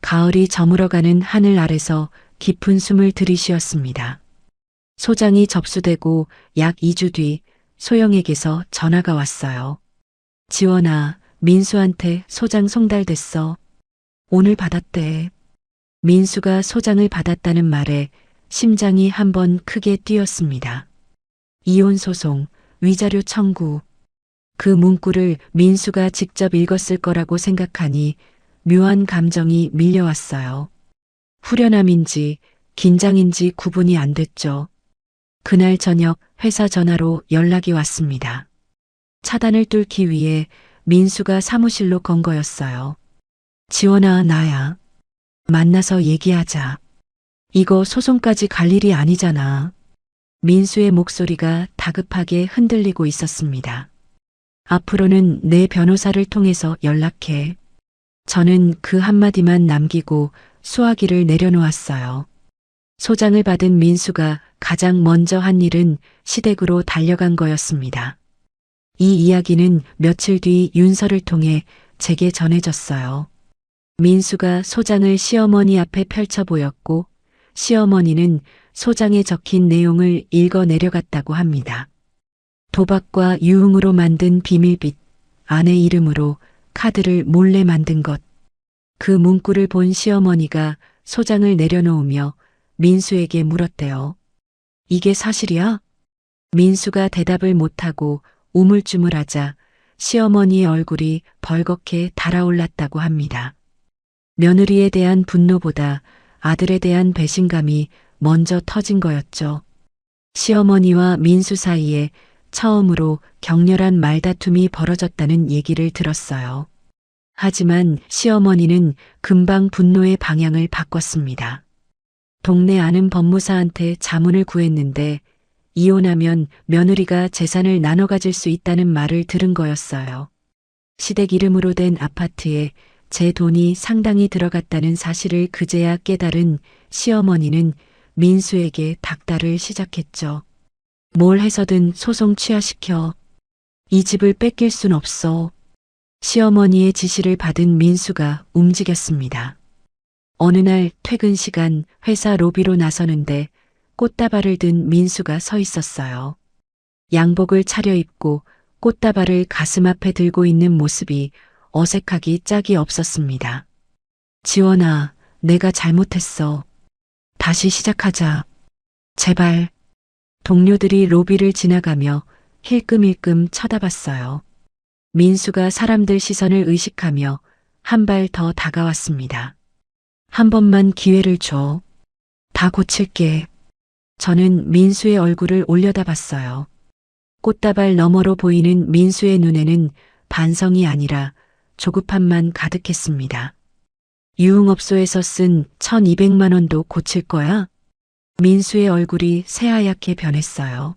가을이 저물어가는 하늘 아래서 깊은 숨을 들이쉬었습니다. 소장이 접수되고 약 2주 뒤 소영에게서 전화가 왔어요. 지원아, 민수한테 소장 송달됐어. 오늘 받았대. 민수가 소장을 받았다는 말에 심장이 한번 크게 뛰었습니다. 이혼 소송, 위자료 청구. 그 문구를 민수가 직접 읽었을 거라고 생각하니 묘한 감정이 밀려왔어요. 후련함인지 긴장인지 구분이 안 됐죠. 그날 저녁 회사 전화로 연락이 왔습니다. 차단을 뚫기 위해 민수가 사무실로 건 거였어요. 지원아, 나야. 만나서 얘기하자. 이거 소송까지 갈 일이 아니잖아. 민수의 목소리가 다급하게 흔들리고 있었습니다. 앞으로는 내 변호사를 통해서 연락해. 저는 그 한마디만 남기고 수화기를 내려놓았어요. 소장을 받은 민수가 가장 먼저 한 일은 시댁으로 달려간 거였습니다. 이 이야기는 며칠 뒤 윤서를 통해 제게 전해졌어요. 민수가 소장을 시어머니 앞에 펼쳐 보였고 시어머니는 소장에 적힌 내용을 읽어 내려갔다고 합니다. 도박과 유흥으로 만든 비밀빚, 아내 이름으로 카드를 몰래 만든 것. 그 문구를 본 시어머니가 소장을 내려놓으며 민수에게 물었대요. 이게 사실이야? 민수가 대답을 못하고 우물쭈물하자 시어머니의 얼굴이 벌겋게 달아올랐다고 합니다. 며느리에 대한 분노보다 아들에 대한 배신감이 먼저 터진 거였죠. 시어머니와 민수 사이에 처음으로 격렬한 말다툼이 벌어졌다는 얘기를 들었어요. 하지만 시어머니는 금방 분노의 방향을 바꿨습니다. 동네 아는 법무사한테 자문을 구했는데 이혼하면 며느리가 재산을 나눠 가질 수 있다는 말을 들은 거였어요. 시댁 이름으로 된 아파트에 제 돈이 상당히 들어갔다는 사실을 그제야 깨달은 시어머니는 민수에게 닥달을 시작했죠. 뭘 해서든 소송 취하시켜. 이 집을 뺏길 순 없어. 시어머니의 지시를 받은 민수가 움직였습니다. 어느 날 퇴근 시간 회사 로비로 나서는데 꽃다발을 든 민수가 서 있었어요. 양복을 차려입고 꽃다발을 가슴 앞에 들고 있는 모습이 어색하기 짝이 없었습니다. 지원아, 내가 잘못했어. 다시 시작하자. 제발. 동료들이 로비를 지나가며 힐끔힐끔 쳐다봤어요. 민수가 사람들 시선을 의식하며 한 발 더 다가왔습니다. 한 번만 기회를 줘. 다 고칠게. 저는 민수의 얼굴을 올려다봤어요. 꽃다발 너머로 보이는 민수의 눈에는 반성이 아니라 조급함만 가득했습니다. 유흥업소에서 쓴 1,200만 원도 고칠 거야? 민수의 얼굴이 새하얗게 변했어요.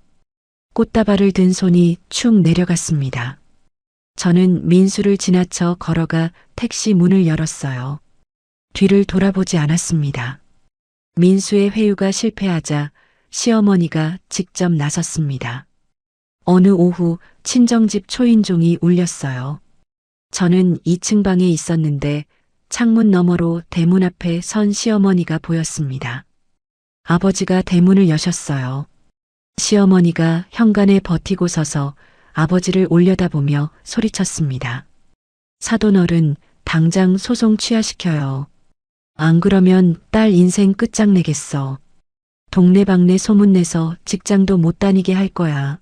꽃다발을 든 손이 축 내려갔습니다. 저는 민수를 지나쳐 걸어가 택시 문을 열었어요. 뒤를 돌아보지 않았습니다. 민수의 회유가 실패하자 시어머니가 직접 나섰습니다. 어느 오후 친정집 초인종이 울렸어요. 저는 2층 방에 있었는데 창문 너머로 대문 앞에 선 시어머니가 보였습니다. 아버지가 대문을 여셨어요. 시어머니가 현관에 버티고 서서 아버지를 올려다보며 소리쳤습니다. 사돈어른, 당장 소송 취하시켜요. 안 그러면 딸 인생 끝장내겠어. 동네방네 소문내서 직장도 못 다니게 할 거야.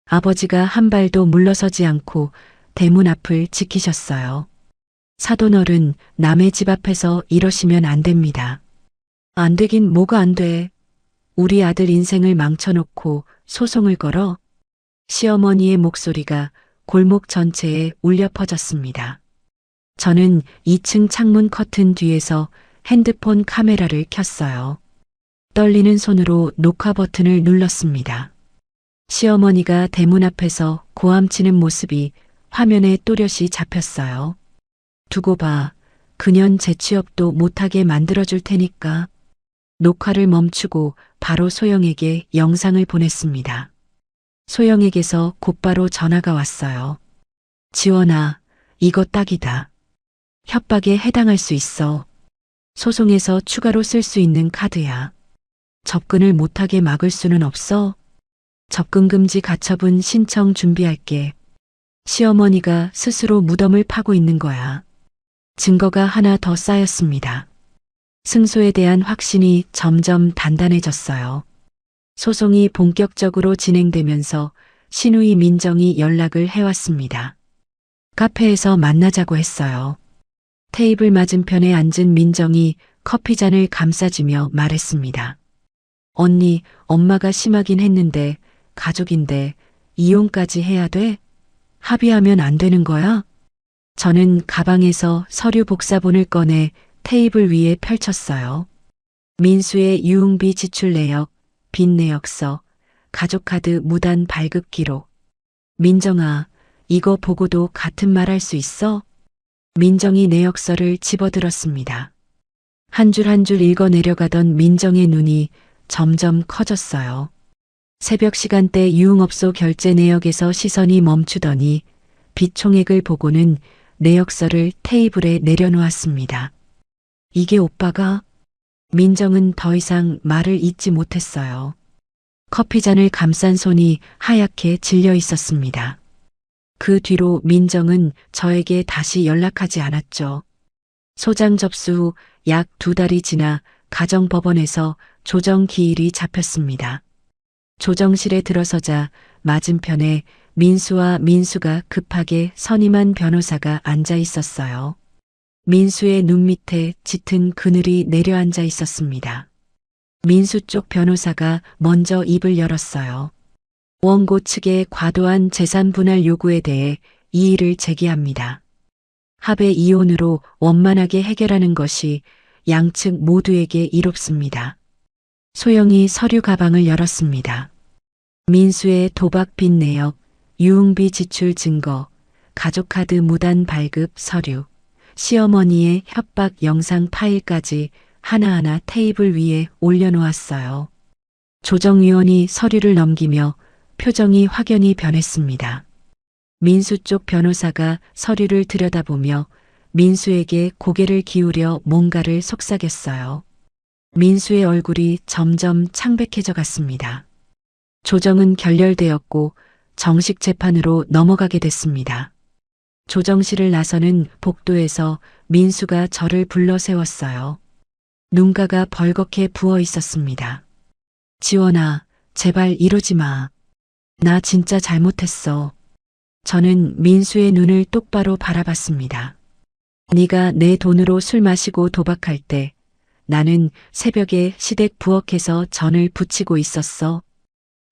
아버지가 한 발도 물러서지 않고 대문 앞을 지키셨어요. 사돈어른, 남의 집 앞에서 이러시면 안 됩니다. 안 되긴 뭐가 안 돼. 우리 아들 인생을 망쳐놓고 소송을 걸어? 시어머니의 목소리가 골목 전체에 울려 퍼졌습니다. 저는 2층 창문 커튼 뒤에서 핸드폰 카메라를 켰어요. 떨리는 손으로 녹화 버튼을 눌렀습니다. 시어머니가 대문 앞에서 고함치는 모습이 화면에 또렷이 잡혔어요. 두고 봐. 그년 재취업도 못하게 만들어줄 테니까. 녹화를 멈추고 바로 소영에게 영상을 보냈습니다. 소영에게서 곧바로 전화가 왔어요. 지원아, 이거 딱이다. 협박에 해당할 수 있어. 소송에서 추가로 쓸 수 있는 카드야. 접근을 못하게 막을 수는 없어. 접근금지 가처분 신청 준비할게. 시어머니가 스스로 무덤을 파고 있는 거야. 증거가 하나 더 쌓였습니다. 승소에 대한 확신이 점점 단단해졌어요. 소송이 본격적으로 진행되면서 신우이 민정이 연락을 해왔습니다. 카페에서 만나자고 했어요. 테이블 맞은편에 앉은 민정이 커피잔을 감싸주며 말했습니다. 언니, 엄마가 심하긴 했는데 가족인데 이혼까지 해야 돼? 합의하면 안 되는 거야? 저는 가방에서 서류 복사본을 꺼내 테이블 위에 펼쳤어요. 민수의 유흥비 지출 내역, 빚 내역서, 가족카드 무단 발급 기록. 민정아, 이거 보고도 같은 말 할 수 있어? 민정이 내역서를 집어들었습니다. 한 줄 한 줄 읽어 내려가던 민정의 눈이 점점 커졌어요. 새벽 시간대 유흥업소 결제 내역에서 시선이 멈추더니 빚 총액을 보고는 내역서를 테이블에 내려놓았습니다. 이게 오빠가? 민정은 더 이상 말을 잇지 못했어요. 커피잔을 감싼 손이 하얗게 질려 있었습니다. 그 뒤로 민정은 저에게 다시 연락하지 않았죠. 소장 접수 후 약 2달이 지나 가정법원에서 조정 기일이 잡혔습니다. 조정실에 들어서자 맞은편에 민수와 민수가 급하게 선임한 변호사가 앉아 있었어요. 민수의 눈 밑에 짙은 그늘이 내려앉아 있었습니다. 민수 쪽 변호사가 먼저 입을 열었어요. 원고 측의 과도한 재산 분할 요구에 대해 이의를 제기합니다. 합의 이혼으로 원만하게 해결하는 것이 양측 모두에게 이롭습니다. 소영이 서류 가방을 열었습니다. 민수의 도박 빚 내역, 유흥비 지출 증거, 가족카드 무단 발급 서류, 시어머니의 협박 영상 파일까지 하나하나 테이블 위에 올려놓았어요. 조정위원이 서류를 넘기며 표정이 확연히 변했습니다. 민수 쪽 변호사가 서류를 들여다보며 민수에게 고개를 기울여 뭔가를 속삭였어요. 민수의 얼굴이 점점 창백해져 갔습니다. 조정은 결렬되었고 정식 재판으로 넘어가게 됐습니다. 조정실을 나서는 복도에서 민수가 저를 불러 세웠어요. 눈가가 벌겋게 부어 있었습니다. 지원아, 제발 이러지 마. 나 진짜 잘못했어. 저는 민수의 눈을 똑바로 바라봤습니다. 네가 내 돈으로 술 마시고 도박할 때 나는 새벽에 시댁 부엌에서 전을 부치고 있었어.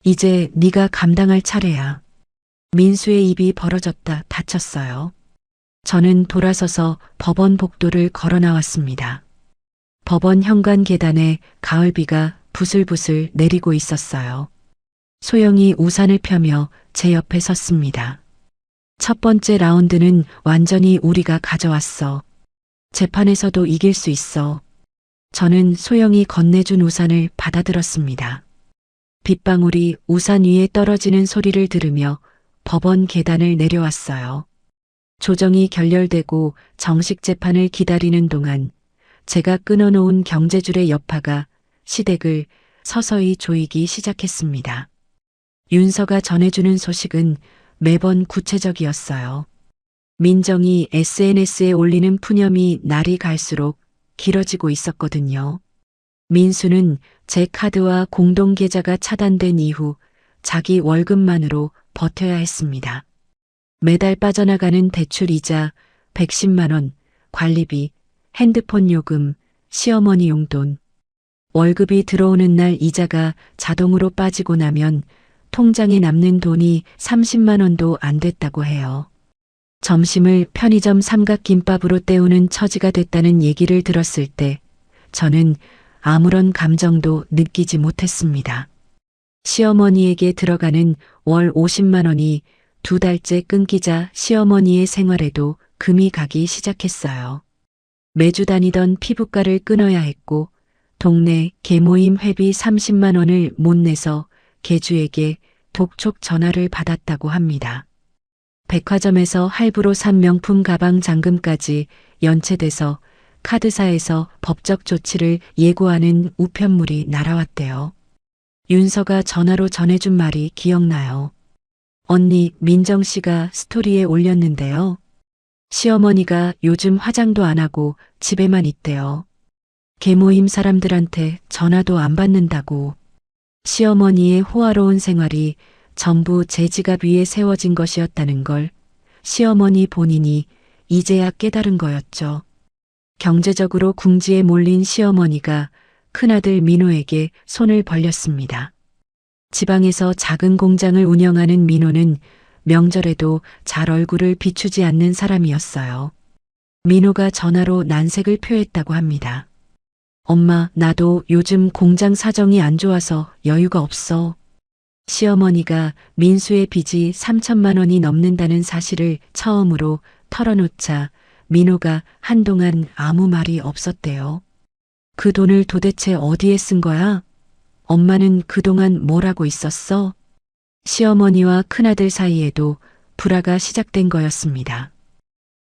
이제 네가 감당할 차례야. 민수의 입이 벌어졌다 다쳤어요. 저는 돌아서서 법원 복도를 걸어 나왔습니다. 법원 현관 계단에 가을비가 부슬부슬 내리고 있었어요. 소영이 우산을 펴며 제 옆에 섰습니다. 첫 번째 라운드는 완전히 우리가 가져왔어. 재판에서도 이길 수 있어. 저는 소영이 건네준 우산을 받아들었습니다. 빗방울이 우산 위에 떨어지는 소리를 들으며 법원 계단을 내려왔어요. 조정이 결렬되고 정식 재판을 기다리는 동안 제가 끊어놓은 경제줄의 여파가 시댁을 서서히 조이기 시작했습니다. 윤서가 전해주는 소식은 매번 구체적이었어요. 민정이 SNS에 올리는 푸념이 날이 갈수록 길어지고 있었거든요. 민수는 제 카드와 공동계좌가 차단된 이후 자기 월급만으로 버텨야 했습니다. 매달 빠져나가는 대출 이자 110만 원, 관리비, 핸드폰 요금, 시어머니 용돈. 월급이 들어오는 날 이자가 자동으로 빠지고 나면 통장에 남는 돈이 30만 원도 안 됐다고 해요. 점심을 편의점 삼각김밥으로 때우는 처지가 됐다는 얘기를 들었을 때 저는 아무런 감정도 느끼지 못했습니다. 시어머니에게 들어가는 월 50만 원이 2달째 끊기자 시어머니의 생활에도 금이 가기 시작했어요. 매주 다니던 피부과를 끊어야 했고 동네 개모임 회비 30만 원을 못 내서 개주에게 독촉 전화를 받았다고 합니다. 백화점에서 할부로 산 명품 가방 잔금까지 연체돼서 카드사에서 법적 조치를 예고하는 우편물이 날아왔대요. 윤서가 전화로 전해준 말이 기억나요. 언니 민정 씨가 스토리에 올렸는데요. 시어머니가 요즘 화장도 안 하고 집에만 있대요. 계모임 사람들한테 전화도 안 받는다고. 시어머니의 호화로운 생활이 전부 제 지갑 위에 세워진 것이었다는 걸 시어머니 본인이 이제야 깨달은 거였죠. 경제적으로 궁지에 몰린 시어머니가 큰아들 민호에게 손을 벌렸습니다. 지방에서 작은 공장을 운영하는 민호는 명절에도 잘 얼굴을 비추지 않는 사람이었어요. 민호가 전화로 난색을 표했다고 합니다. 엄마, 나도 요즘 공장 사정이 안 좋아서 여유가 없어. 시어머니가 민수의 빚이 3천만 원이 넘는다는 사실을 처음으로 털어놓자 민호가 한동안 아무 말이 없었대요. 그 돈을 도대체 어디에 쓴 거야? 엄마는 그동안 뭘 하고 있었어? 시어머니와 큰아들 사이에도 불화가 시작된 거였습니다.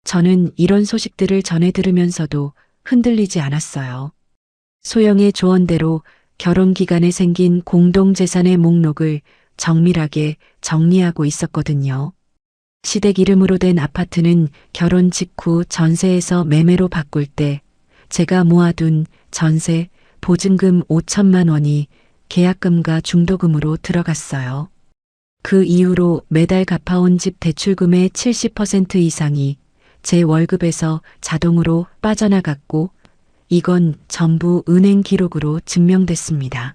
저는 이런 소식들을 전해 들으면서도 흔들리지 않았어요. 소영의 조언대로 결혼 기간에 생긴 공동재산의 목록을 정밀하게 정리하고 있었거든요. 시댁 이름으로 된 아파트는 결혼 직후 전세에서 매매로 바꿀 때 제가 모아둔 전세 보증금 5천만 원이 계약금과 중도금으로 들어갔어요. 그 이후로 매달 갚아온 집 대출금의 70% 이상이 제 월급에서 자동으로 빠져나갔고 이건 전부 은행 기록으로 증명됐습니다.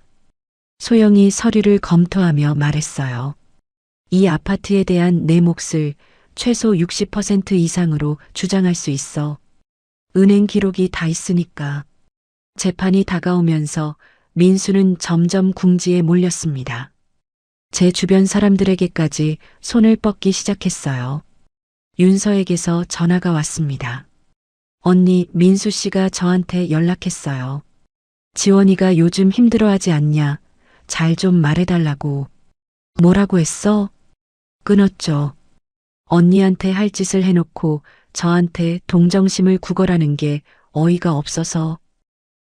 소영이 서류를 검토하며 말했어요. 이 아파트에 대한 내 몫을 최소 60% 이상으로 주장할 수 있어. 은행 기록이 다 있으니까. 재판이 다가오면서 민수는 점점 궁지에 몰렸습니다. 제 주변 사람들에게까지 손을 뻗기 시작했어요. 윤서에게서 전화가 왔습니다. 언니 민수 씨가 저한테 연락했어요. 지원이가 요즘 힘들어하지 않냐? 잘 좀 말해달라고. 뭐라고 했어? 끊었죠. 언니한테 할 짓을 해놓고 저한테 동정심을 구걸하는 게 어이가 없어서.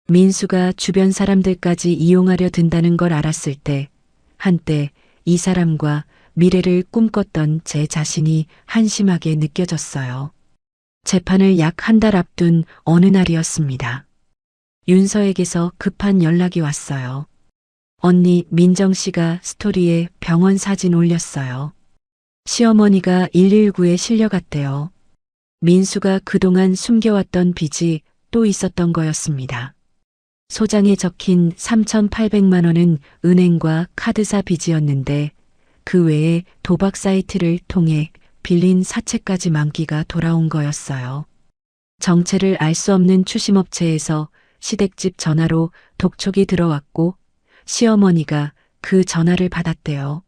민수가 주변 사람들까지 이용하려 든다는 걸 알았을 때 한때 이 사람과 미래를 꿈꿨던 제 자신이 한심하게 느껴졌어요. 재판을 약 한 달 앞둔 어느 날이었습니다. 윤서에게서 급한 연락이 왔어요. 언니 민정 씨가 스토리에 병원 사진 올렸어요. 시어머니가 119에 실려갔대요. 민수가 그동안 숨겨왔던 빚이 또 있었던 거였습니다. 소장에 적힌 3,800만 원은 은행과 카드사 빚이었는데 그 외에 도박 사이트를 통해 빌린 사채까지 만기가 돌아온 거였어요. 정체를 알 수 없는 추심업체에서 시댁집 전화로 독촉이 들어왔고 시어머니가 그 전화를 받았대요.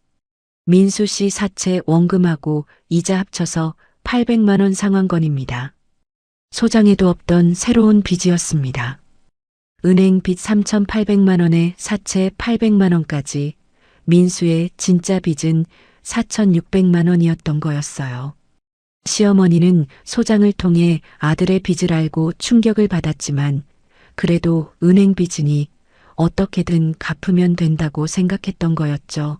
민수 씨 사채 원금하고 이자 합쳐서 800만 원 상환건입니다. 소장에도 없던 새로운 빚이었습니다. 은행 빚 3,800만 원에 사채 800만 원까지 민수의 진짜 빚은 4,600만 원이었던 거였어요. 시어머니는 소장을 통해 아들의 빚을 알고 충격을 받았지만 그래도 은행 빚이니 어떻게든 갚으면 된다고 생각했던 거였죠.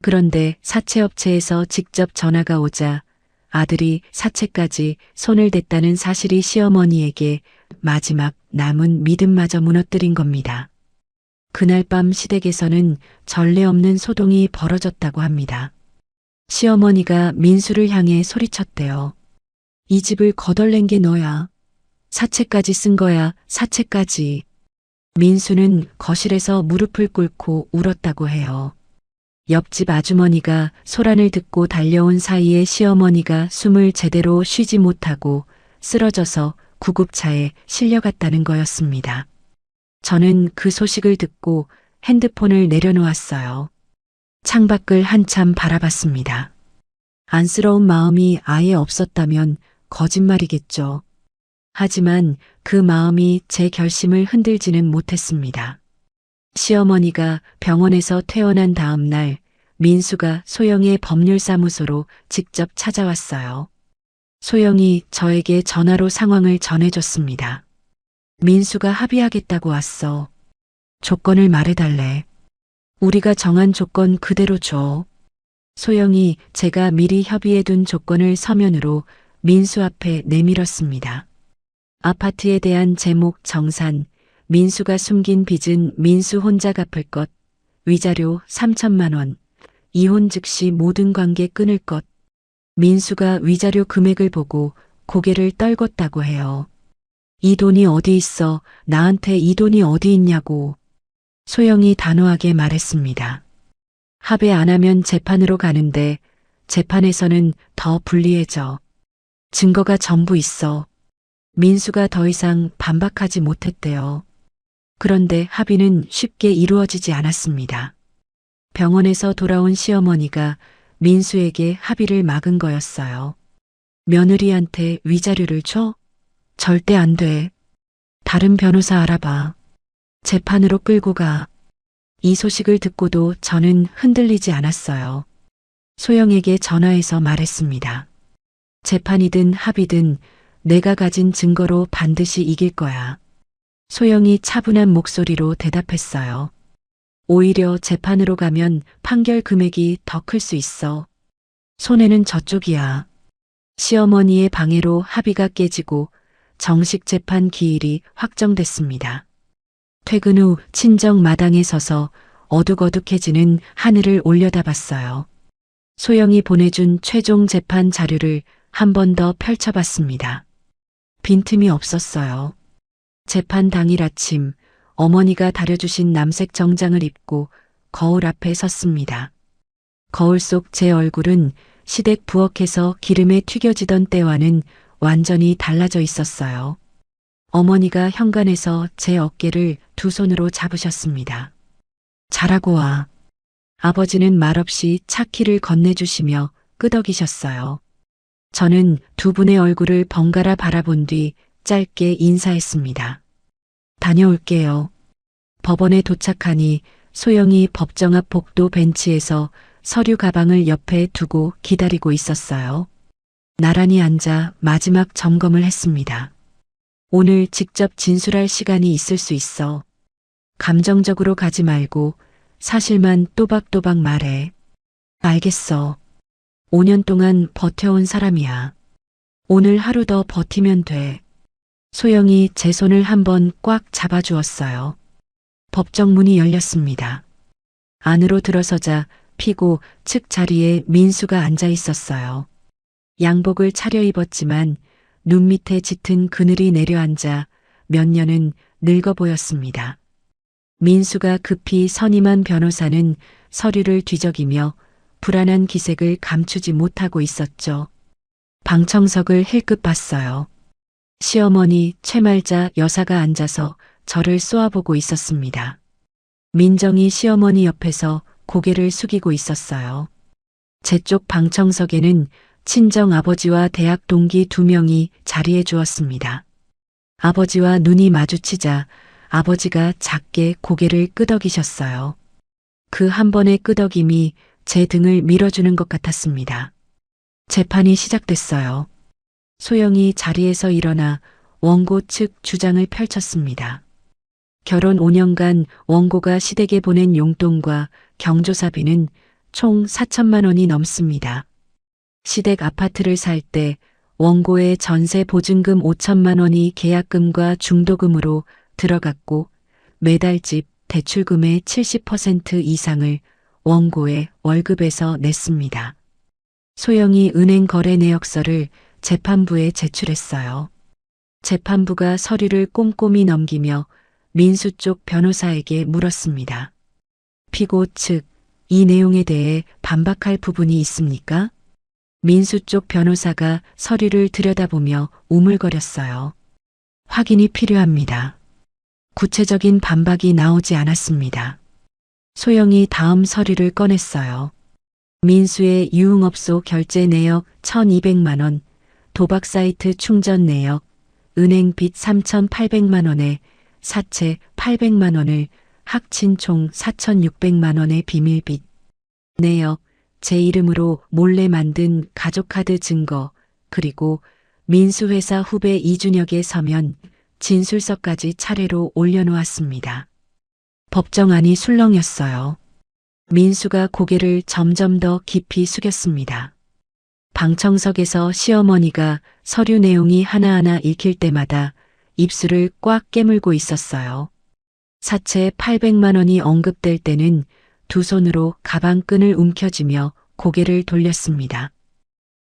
그런데 사채업체에서 직접 전화가 오자 아들이 사채까지 손을 댔다는 사실이 시어머니에게 마지막 남은 믿음마저 무너뜨린 겁니다. 그날 밤 시댁에서는 전례 없는 소동이 벌어졌다고 합니다. 시어머니가 민수를 향해 소리쳤대요. 이 집을 거덜낸 게 너야. 사채까지 쓴 거야, 사채까지. 민수는 거실에서 무릎을 꿇고 울었다고 해요. 옆집 아주머니가 소란을 듣고 달려온 사이에 시어머니가 숨을 제대로 쉬지 못하고 쓰러져서 구급차에 실려갔다는 거였습니다. 저는 그 소식을 듣고 핸드폰을 내려놓았어요. 창밖을 한참 바라봤습니다. 안쓰러운 마음이 아예 없었다면 거짓말이겠죠. 하지만 그 마음이 제 결심을 흔들지는 못했습니다. 시어머니가 병원에서 퇴원한 다음 날 민수가 소영의 법률사무소로 직접 찾아왔어요. 소영이 저에게 전화로 상황을 전해줬습니다. 민수가 합의하겠다고 왔어. 조건을 말해달래. 우리가 정한 조건 그대로 줘. 소영이 제가 미리 협의해둔 조건을 서면으로 민수 앞에 내밀었습니다. 아파트에 대한 제목 정산, 민수가 숨긴 빚은 민수 혼자 갚을 것, 위자료 3천만 원, 이혼 즉시 모든 관계 끊을 것. 민수가 위자료 금액을 보고 고개를 떨궜다고 해요. 이 돈이 어디 있어? 나한테 이 돈이 어디 있냐고. 소영이 단호하게 말했습니다. 합의 안 하면 재판으로 가는데 재판에서는 더 불리해져. 증거가 전부 있어. 민수가 더 이상 반박하지 못했대요. 그런데 합의는 쉽게 이루어지지 않았습니다. 병원에서 돌아온 시어머니가 민수에게 합의를 막은 거였어요. 며느리한테 위자료를 줘? 절대 안 돼. 다른 변호사 알아봐. 재판으로 끌고 가. 이 소식을 듣고도 저는 흔들리지 않았어요. 소영에게 전화해서 말했습니다. 재판이든 합의든 내가 가진 증거로 반드시 이길 거야. 소영이 차분한 목소리로 대답했어요. 오히려 재판으로 가면 판결 금액이 더 클 수 있어. 손해는 저쪽이야. 시어머니의 방해로 합의가 깨지고 정식 재판 기일이 확정됐습니다. 퇴근 후 친정 마당에 서서 어둑어둑해지는 하늘을 올려다봤어요. 소영이 보내준 최종 재판 자료를 한 번 더 펼쳐봤습니다. 빈틈이 없었어요. 재판 당일 아침 어머니가 다려주신 남색 정장을 입고 거울 앞에 섰습니다. 거울 속 제 얼굴은 시댁 부엌에서 기름에 튀겨지던 때와는 완전히 달라져 있었어요. 어머니가 현관에서 제 어깨를 두 손으로 잡으셨습니다. 잘하고 와. 아버지는 말없이 차 키를 건네주시며 끄덕이셨어요. 저는 두 분의 얼굴을 번갈아 바라본 뒤 짧게 인사했습니다. 다녀올게요. 법원에 도착하니 소영이 법정 앞 복도 벤치에서 서류 가방을 옆에 두고 기다리고 있었어요. 나란히 앉아 마지막 점검을 했습니다. 오늘 직접 진술할 시간이 있을 수 있어. 감정적으로 가지 말고 사실만 또박또박 말해. 알겠어. 5년 동안 버텨온 사람이야. 오늘 하루 더 버티면 돼. 소영이 제 손을 한번 꽉 잡아주었어요. 법정 문이 열렸습니다. 안으로 들어서자 피고 측 자리에 민수가 앉아 있었어요. 양복을 차려입었지만 눈 밑에 짙은 그늘이 내려앉아 몇 년은 늙어 보였습니다. 민수가 급히 선임한 변호사는 서류를 뒤적이며 불안한 기색을 감추지 못하고 있었죠. 방청석을 힐끗 봤어요. 시어머니 최말자 여사가 앉아서 저를 쏘아보고 있었습니다. 민정이 시어머니 옆에서 고개를 숙이고 있었어요. 제 쪽 방청석에는 친정 아버지와 대학 동기 2명이 자리해 주었습니다. 아버지와 눈이 마주치자 아버지가 작게 고개를 끄덕이셨어요. 그 한 번의 끄덕임이 제 등을 밀어주는 것 같았습니다. 재판이 시작됐어요. 소영이 자리에서 일어나 원고 측 주장을 펼쳤습니다. 결혼 5년간 원고가 시댁에 보낸 용돈과 경조사비는 총 4천만 원이 넘습니다. 시댁 아파트를 살 때 원고의 전세 보증금 5천만 원이 계약금과 중도금으로 들어갔고 매달 집 대출금의 70% 이상을 원고의 월급에서 냈습니다. 소영이 은행 거래 내역서를 재판부에 제출했어요. 재판부가 서류를 꼼꼼히 넘기며 민수 쪽 변호사에게 물었습니다. 피고 측, 이 내용에 대해 반박할 부분이 있습니까? 민수 쪽 변호사가 서류를 들여다보며 우물거렸어요. 확인이 필요합니다. 구체적인 반박이 나오지 않았습니다. 소영이 다음 서류를 꺼냈어요. 민수의 유흥업소 결제 내역 1,200만 원, 도박 사이트 충전 내역, 은행 빚 3,800만 원에 사채 800만 원을 합친 총 4,600만 원의 비밀빚, 내역, 제 이름으로 몰래 만든 가족카드 증거, 그리고 민수회사 후배 이준혁의 서면, 진술서까지 차례로 올려놓았습니다. 법정안이 술렁였어요. 민수가 고개를 점점 더 깊이 숙였습니다. 방청석에서 시어머니가 서류 내용이 하나하나 읽힐 때마다 입술을 꽉 깨물고 있었어요. 사채 800만 원이 언급될 때는 두 손으로 가방끈을 움켜쥐며 고개를 돌렸습니다.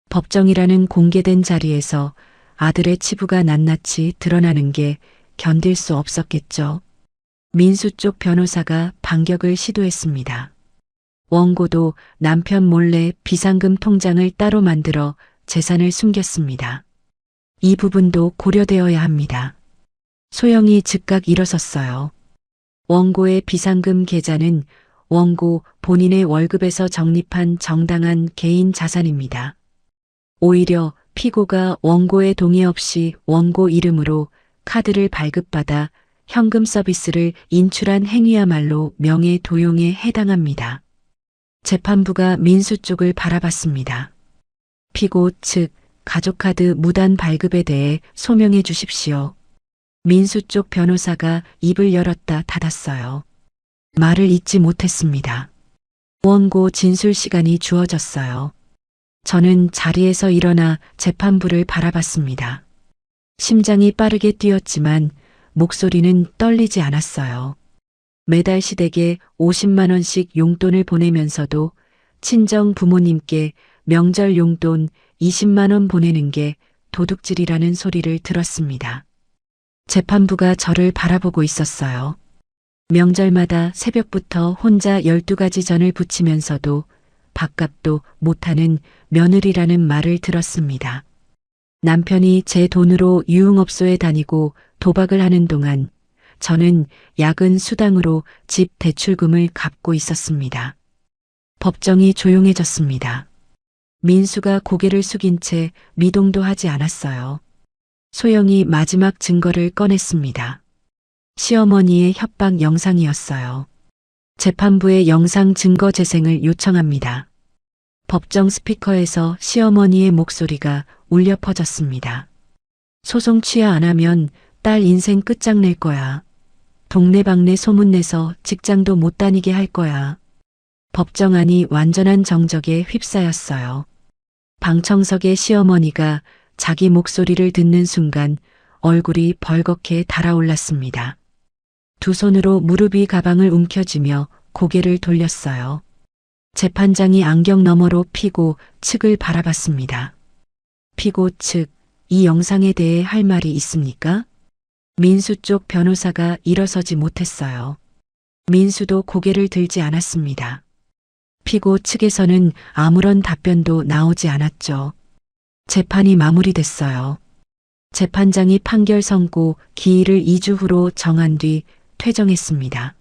법정이라는 공개된 자리에서 아들의 치부가 낱낱이 드러나는 게 견딜 수 없었겠죠. 민수 쪽 변호사가 반격을 시도했습니다. 원고도 남편 몰래 비상금 통장을 따로 만들어 재산을 숨겼습니다. 이 부분도 고려되어야 합니다. 소영이 즉각 일어섰어요. 원고의 비상금 계좌는 원고 본인의 월급에서 적립한 정당한 개인 자산입니다. 오히려 피고가 원고의 동의 없이 원고 이름으로 카드를 발급받아 현금 서비스를 인출한 행위야말로 명예 도용에 해당합니다. 재판부가 민수 쪽을 바라봤습니다. 피고 측 가족카드 무단 발급에 대해 소명해 주십시오. 민수 쪽 변호사가 입을 열었다 닫았어요. 말을 잇지 못했습니다. 원고 진술 시간이 주어졌어요. 저는 자리에서 일어나 재판부를 바라봤습니다. 심장이 빠르게 뛰었지만 목소리는 떨리지 않았어요. 매달 시댁에 50만 원씩 용돈을 보내면서도 친정 부모님께 명절 용돈 20만 원 보내는 게 도둑질이라는 소리를 들었습니다. 재판부가 저를 바라보고 있었어요. 명절마다 새벽부터 혼자 12가지 전을 부치면서도 밥값도 못하는 며느리라는 말을 들었습니다. 남편이 제 돈으로 유흥업소에 다니고 도박을 하는 동안 저는 야근 수당으로 집 대출금을 갚고 있었습니다. 법정이 조용해졌습니다. 민수가 고개를 숙인 채 미동도 하지 않았어요. 소영이 마지막 증거를 꺼냈습니다. 시어머니의 협박 영상이었어요. 재판부에 영상 증거 재생을 요청합니다. 법정 스피커에서 시어머니의 목소리가 울려 퍼졌습니다. 소송 취하 안 하면 딸 인생 끝장낼 거야. 동네방네 소문내서 직장도 못 다니게 할 거야. 법정 안이 완전한 정적에 휩싸였어요. 방청석의 시어머니가 자기 목소리를 듣는 순간 얼굴이 벌겋게 달아올랐습니다. 두 손으로 무릎 위 가방을 움켜쥐며 고개를 돌렸어요. 재판장이 안경 너머로 피고 측을 바라봤습니다. 피고 측, 이 영상에 대해 할 말이 있습니까? 민수 쪽 변호사가 일어서지 못했어요. 민수도 고개를 들지 않았습니다. 피고 측에서는 아무런 답변도 나오지 않았죠. 재판이 마무리됐어요. 재판장이 판결 선고 기일을 2주 후로 정한 뒤 퇴정했습니다.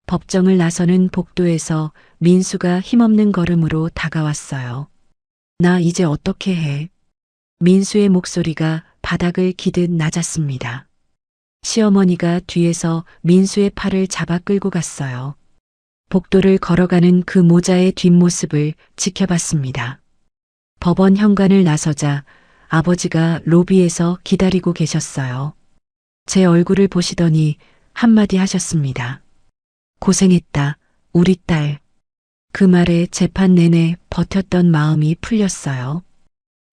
법정을 나서는 복도에서 민수가 힘없는 걸음으로 다가왔어요. 나 이제 어떻게 해? 민수의 목소리가 바닥을 기듯 낮았습니다. 시어머니가 뒤에서 민수의 팔을 잡아 끌고 갔어요. 복도를 걸어가는 그 모자의 뒷모습을 지켜봤습니다. 법원 현관을 나서자 아버지가 로비에서 기다리고 계셨어요. 제 얼굴을 보시더니 한마디 하셨습니다. 고생했다, 우리 딸. 그 말에 재판 내내 버텼던 마음이 풀렸어요.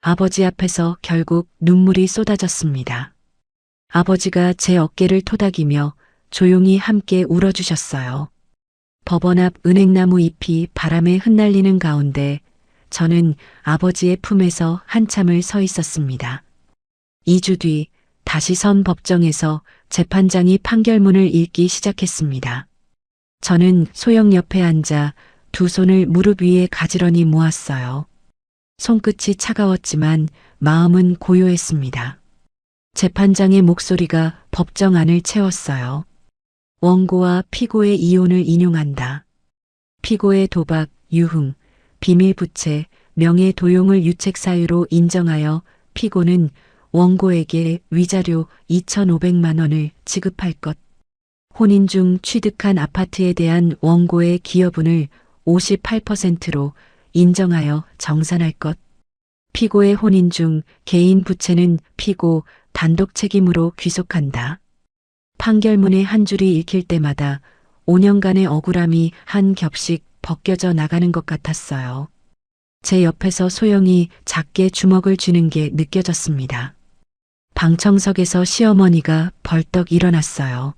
아버지 앞에서 결국 눈물이 쏟아졌습니다. 아버지가 제 어깨를 토닥이며 조용히 함께 울어주셨어요. 법원 앞 은행나무 잎이 바람에 흩날리는 가운데 저는 아버지의 품에서 한참을 서 있었습니다. 2주 뒤 다시 선 법정에서 재판장이 판결문을 읽기 시작했습니다. 저는 소영 옆에 앉아 두 손을 무릎 위에 가지런히 모았어요. 손끝이 차가웠지만 마음은 고요했습니다. 재판장의 목소리가 법정 안을 채웠어요. 원고와 피고의 이혼을 인용한다. 피고의 도박, 유흥, 비밀부채, 명예도용을 유책 사유로 인정하여 피고는 원고에게 위자료 2,500만 원을 지급할 것. 혼인 중 취득한 아파트에 대한 원고의 기여분을 58%로 인정하여 정산할 것. 피고의 혼인 중 개인 부채는 피고 단독 책임으로 귀속한다. 판결문의 한 줄이 읽힐 때마다 5년간의 억울함이 한 겹씩 벗겨져 나가는 것 같았어요. 제 옆에서 소영이 작게 주먹을 쥐는 게 느껴졌습니다. 방청석에서 시어머니가 벌떡 일어났어요.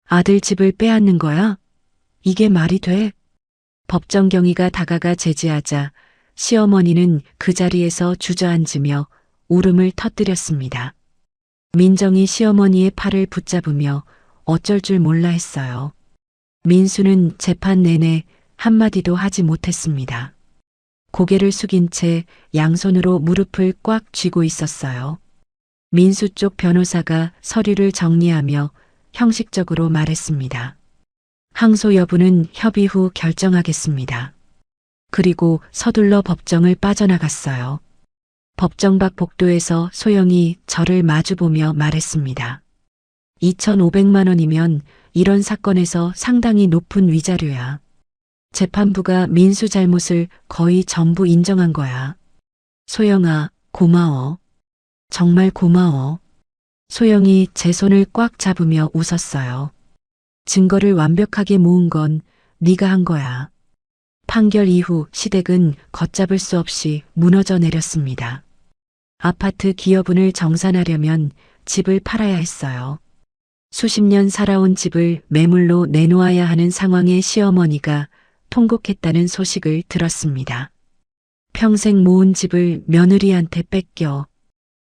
아들 집을 빼앗는 거야? 이게 말이 돼? 법정 경위가 다가가 제지하자 시어머니는 그 자리에서 주저앉으며 울음을 터뜨렸습니다. 민정이 시어머니의 팔을 붙잡으며 어쩔 줄 몰라 했어요. 민수는 재판 내내 한마디도 하지 못했습니다. 고개를 숙인 채 양손으로 무릎을 꽉 쥐고 있었어요. 민수 쪽 변호사가 서류를 정리하며 형식적으로 말했습니다. 항소 여부는 협의 후 결정하겠습니다. 그리고 서둘러 법정을 빠져나갔어요. 법정 밖 복도에서 소영이 저를 마주보며 말했습니다. 2,500만 원이면 이런 사건에서 상당히 높은 위자료야. 재판부가 민수 잘못을 거의 전부 인정한 거야. 소영아, 고마워. 정말 고마워. 소영이 제 손을 꽉 잡으며 웃었어요. 증거를 완벽하게 모은 건 네가 한 거야. 판결 이후 시댁은 걷잡을 수 없이 무너져 내렸습니다. 아파트 기여분을 정산하려면 집을 팔아야 했어요. 수십 년 살아온 집을 매물로 내놓아야 하는 상황에 시어머니가 통곡했다는 소식을 들었습니다. 평생 모은 집을 며느리한테 뺏겨.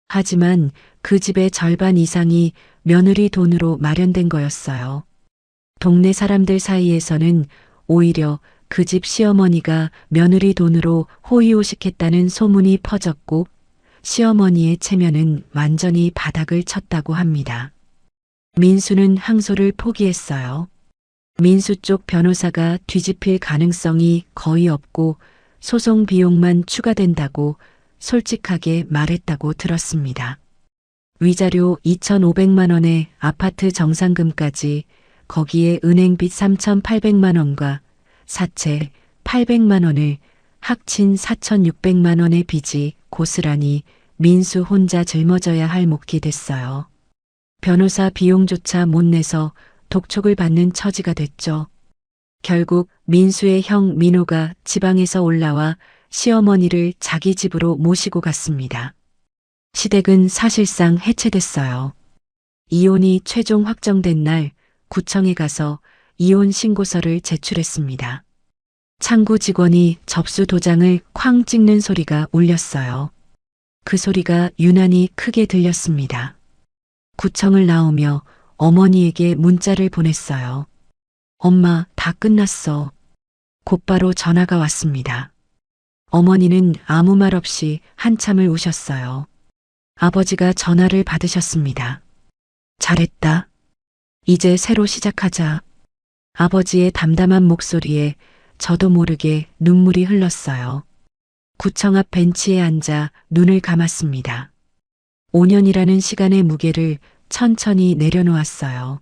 하지만 그 집의 절반 이상이 며느리 돈으로 마련된 거였어요. 동네 사람들 사이에서는 오히려 그 집 시어머니가 며느리 돈으로 호의호식했다는 소문이 퍼졌고 시어머니의 체면은 완전히 바닥을 쳤다고 합니다. 민수는 항소를 포기했어요. 민수 쪽 변호사가 뒤집힐 가능성이 거의 없고 소송 비용만 추가된다고 솔직하게 말했다고 들었습니다. 위자료 2,500만 원에 아파트 정산금까지 거기에 은행빚 3,800만 원과 사채 800만 원을 합친 4,600만 원의 빚이 고스란히 민수 혼자 짊어져야 할 몫이 됐어요. 변호사 비용조차 못 내서 독촉을 받는 처지가 됐죠. 결국 민수의 형 민호가 지방에서 올라와 시어머니를 자기 집으로 모시고 갔습니다. 시댁은 사실상 해체됐어요. 이혼이 최종 확정된 날 구청에 가서 이혼 신고서를 제출했습니다. 창구 직원이 접수 도장을 쾅 찍는 소리가 울렸어요. 그 소리가 유난히 크게 들렸습니다. 구청을 나오며 어머니에게 문자를 보냈어요. 엄마, 다 끝났어. 곧바로 전화가 왔습니다. 어머니는 아무 말 없이 한참을 우셨어요. 아버지가 전화를 받으셨습니다. 잘했다. 이제 새로 시작하자. 아버지의 담담한 목소리에 저도 모르게 눈물이 흘렀어요. 구청 앞 벤치에 앉아 눈을 감았습니다. 5년이라는 시간의 무게를 천천히 내려놓았어요.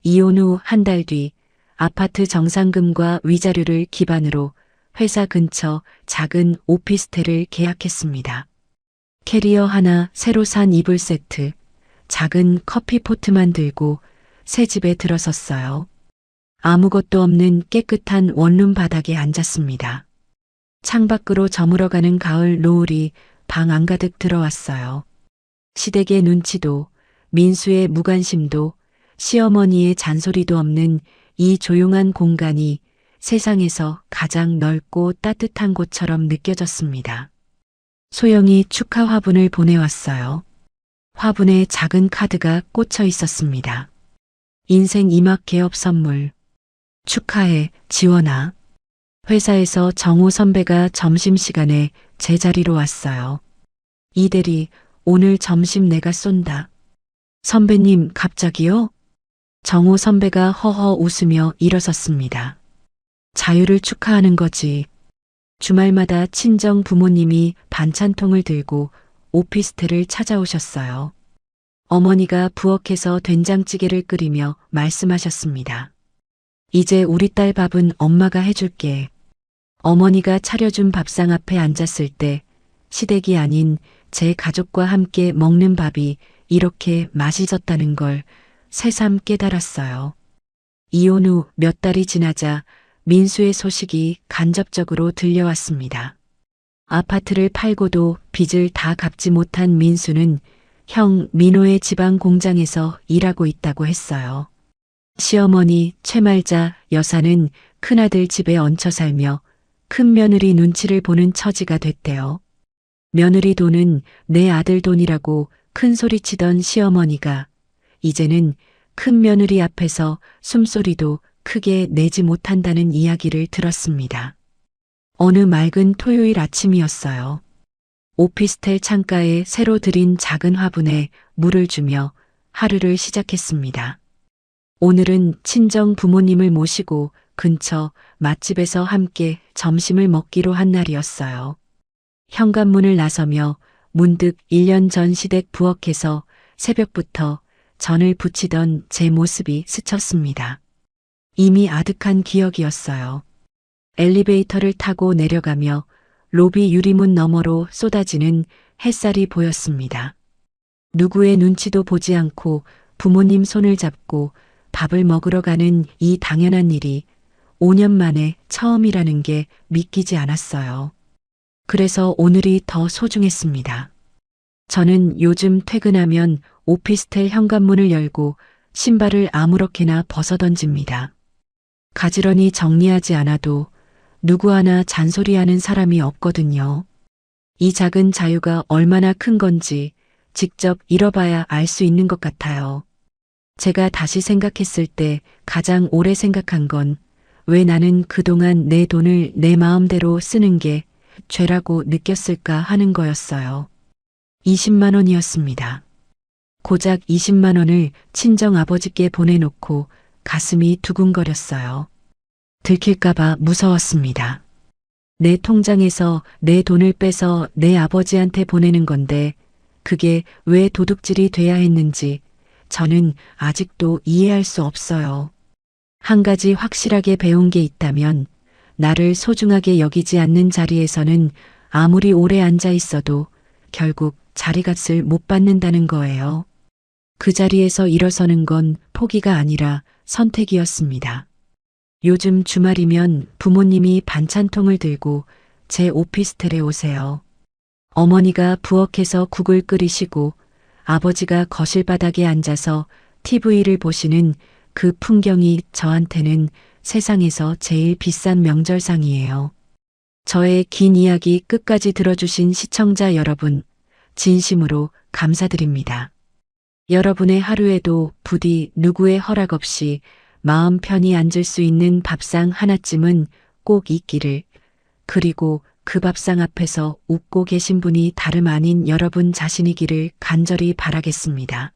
이혼 후 한 달 뒤 아파트 정산금과 위자료를 기반으로 회사 근처 작은 오피스텔을 계약했습니다. 캐리어 하나, 새로 산 이불 세트, 작은 커피포트만 들고 새 집에 들어섰어요. 아무것도 없는 깨끗한 원룸 바닥에 앉았습니다. 창밖으로 저물어가는 가을 노을이 방 안가득 들어왔어요. 시댁의 눈치도 민수의 무관심도 시어머니의 잔소리도 없는 이 조용한 공간이 세상에서 가장 넓고 따뜻한 곳처럼 느껴졌습니다. 소영이 축하 화분을 보내왔어요. 화분에 작은 카드가 꽂혀 있었습니다. 인생 2막 개업 선물. 축하해, 지원아. 회사에서 정호 선배가 점심시간에 제 자리로 왔어요. 이 대리, 오늘 점심 내가 쏜다. 선배님, 갑자기요? 정호 선배가 허허 웃으며 일어섰습니다. 자유를 축하하는 거지. 주말마다 친정 부모님이 반찬통을 들고 오피스텔을 찾아오셨어요. 어머니가 부엌에서 된장찌개를 끓이며 말씀하셨습니다. 이제 우리 딸 밥은 엄마가 해줄게. 어머니가 차려준 밥상 앞에 앉았을 때 시댁이 아닌 제 가족과 함께 먹는 밥이 이렇게 맛있었다는 걸 새삼 깨달았어요. 이혼 후 몇 달이 지나자 민수의 소식이 간접적으로 들려왔습니다. 아파트를 팔고도 빚을 다 갚지 못한 민수는 형 민호의 지방 공장에서 일하고 있다고 했어요. 시어머니 최말자 여사는 큰아들 집에 얹혀 살며 큰며느리 눈치를 보는 처지가 됐대요. 며느리 돈은 내 아들 돈이라고 큰소리치던 시어머니가 이제는 큰며느리 앞에서 숨소리도 크게 내지 못한다는 이야기를 들었습니다. 어느 맑은 토요일 아침이었어요. 오피스텔 창가에 새로 들인 작은 화분에 물을 주며 하루를 시작했습니다. 오늘은 친정 부모님을 모시고 근처 맛집에서 함께 점심을 먹기로 한 날이었어요. 현관문을 나서며 문득 1년 전 시댁 부엌에서 새벽부터 전을 부치던 제 모습이 스쳤습니다. 이미 아득한 기억이었어요. 엘리베이터를 타고 내려가며 로비 유리문 너머로 쏟아지는 햇살이 보였습니다. 누구의 눈치도 보지 않고 부모님 손을 잡고 밥을 먹으러 가는 이 당연한 일이 5년 만에 처음이라는 게 믿기지 않았어요. 그래서 오늘이 더 소중했습니다. 저는 요즘 퇴근하면 오피스텔 현관문을 열고 신발을 아무렇게나 벗어던집니다. 가지런히 정리하지 않아도 누구 하나 잔소리하는 사람이 없거든요. 이 작은 자유가 얼마나 큰 건지 직접 잃어봐야 알 수 있는 것 같아요. 제가 다시 생각했을 때 가장 오래 생각한 건 왜 나는 그동안 내 돈을 내 마음대로 쓰는 게 죄라고 느꼈을까 하는 거였어요. 20만 원이었습니다. 고작 20만 원을 친정 아버지께 보내놓고 가슴이 두근거렸어요. 들킬까봐 무서웠습니다. 내 통장에서 내 돈을 빼서 내 아버지한테 보내는 건데 그게 왜 도둑질이 돼야 했는지 저는 아직도 이해할 수 없어요. 한 가지 확실하게 배운 게 있다면 나를 소중하게 여기지 않는 자리에서는 아무리 오래 앉아 있어도 결국 자리값을 못 받는다는 거예요. 그 자리에서 일어서는 건 포기가 아니라 선택이었습니다. 요즘 주말이면 부모님이 반찬통을 들고 제 오피스텔에 오세요. 어머니가 부엌에서 국을 끓이시고 아버지가 거실 바닥에 앉아서 TV를 보시는 그 풍경이 저한테는 세상에서 제일 비싼 명절상이에요. 저의 긴 이야기 끝까지 들어주신 시청자 여러분, 진심으로 감사드립니다. 여러분의 하루에도 부디 누구의 허락 없이 마음 편히 앉을 수 있는 밥상 하나쯤은 꼭 있기를, 그리고 그 밥상 앞에서 웃고 계신 분이 다름 아닌 여러분 자신이기를 간절히 바라겠습니다.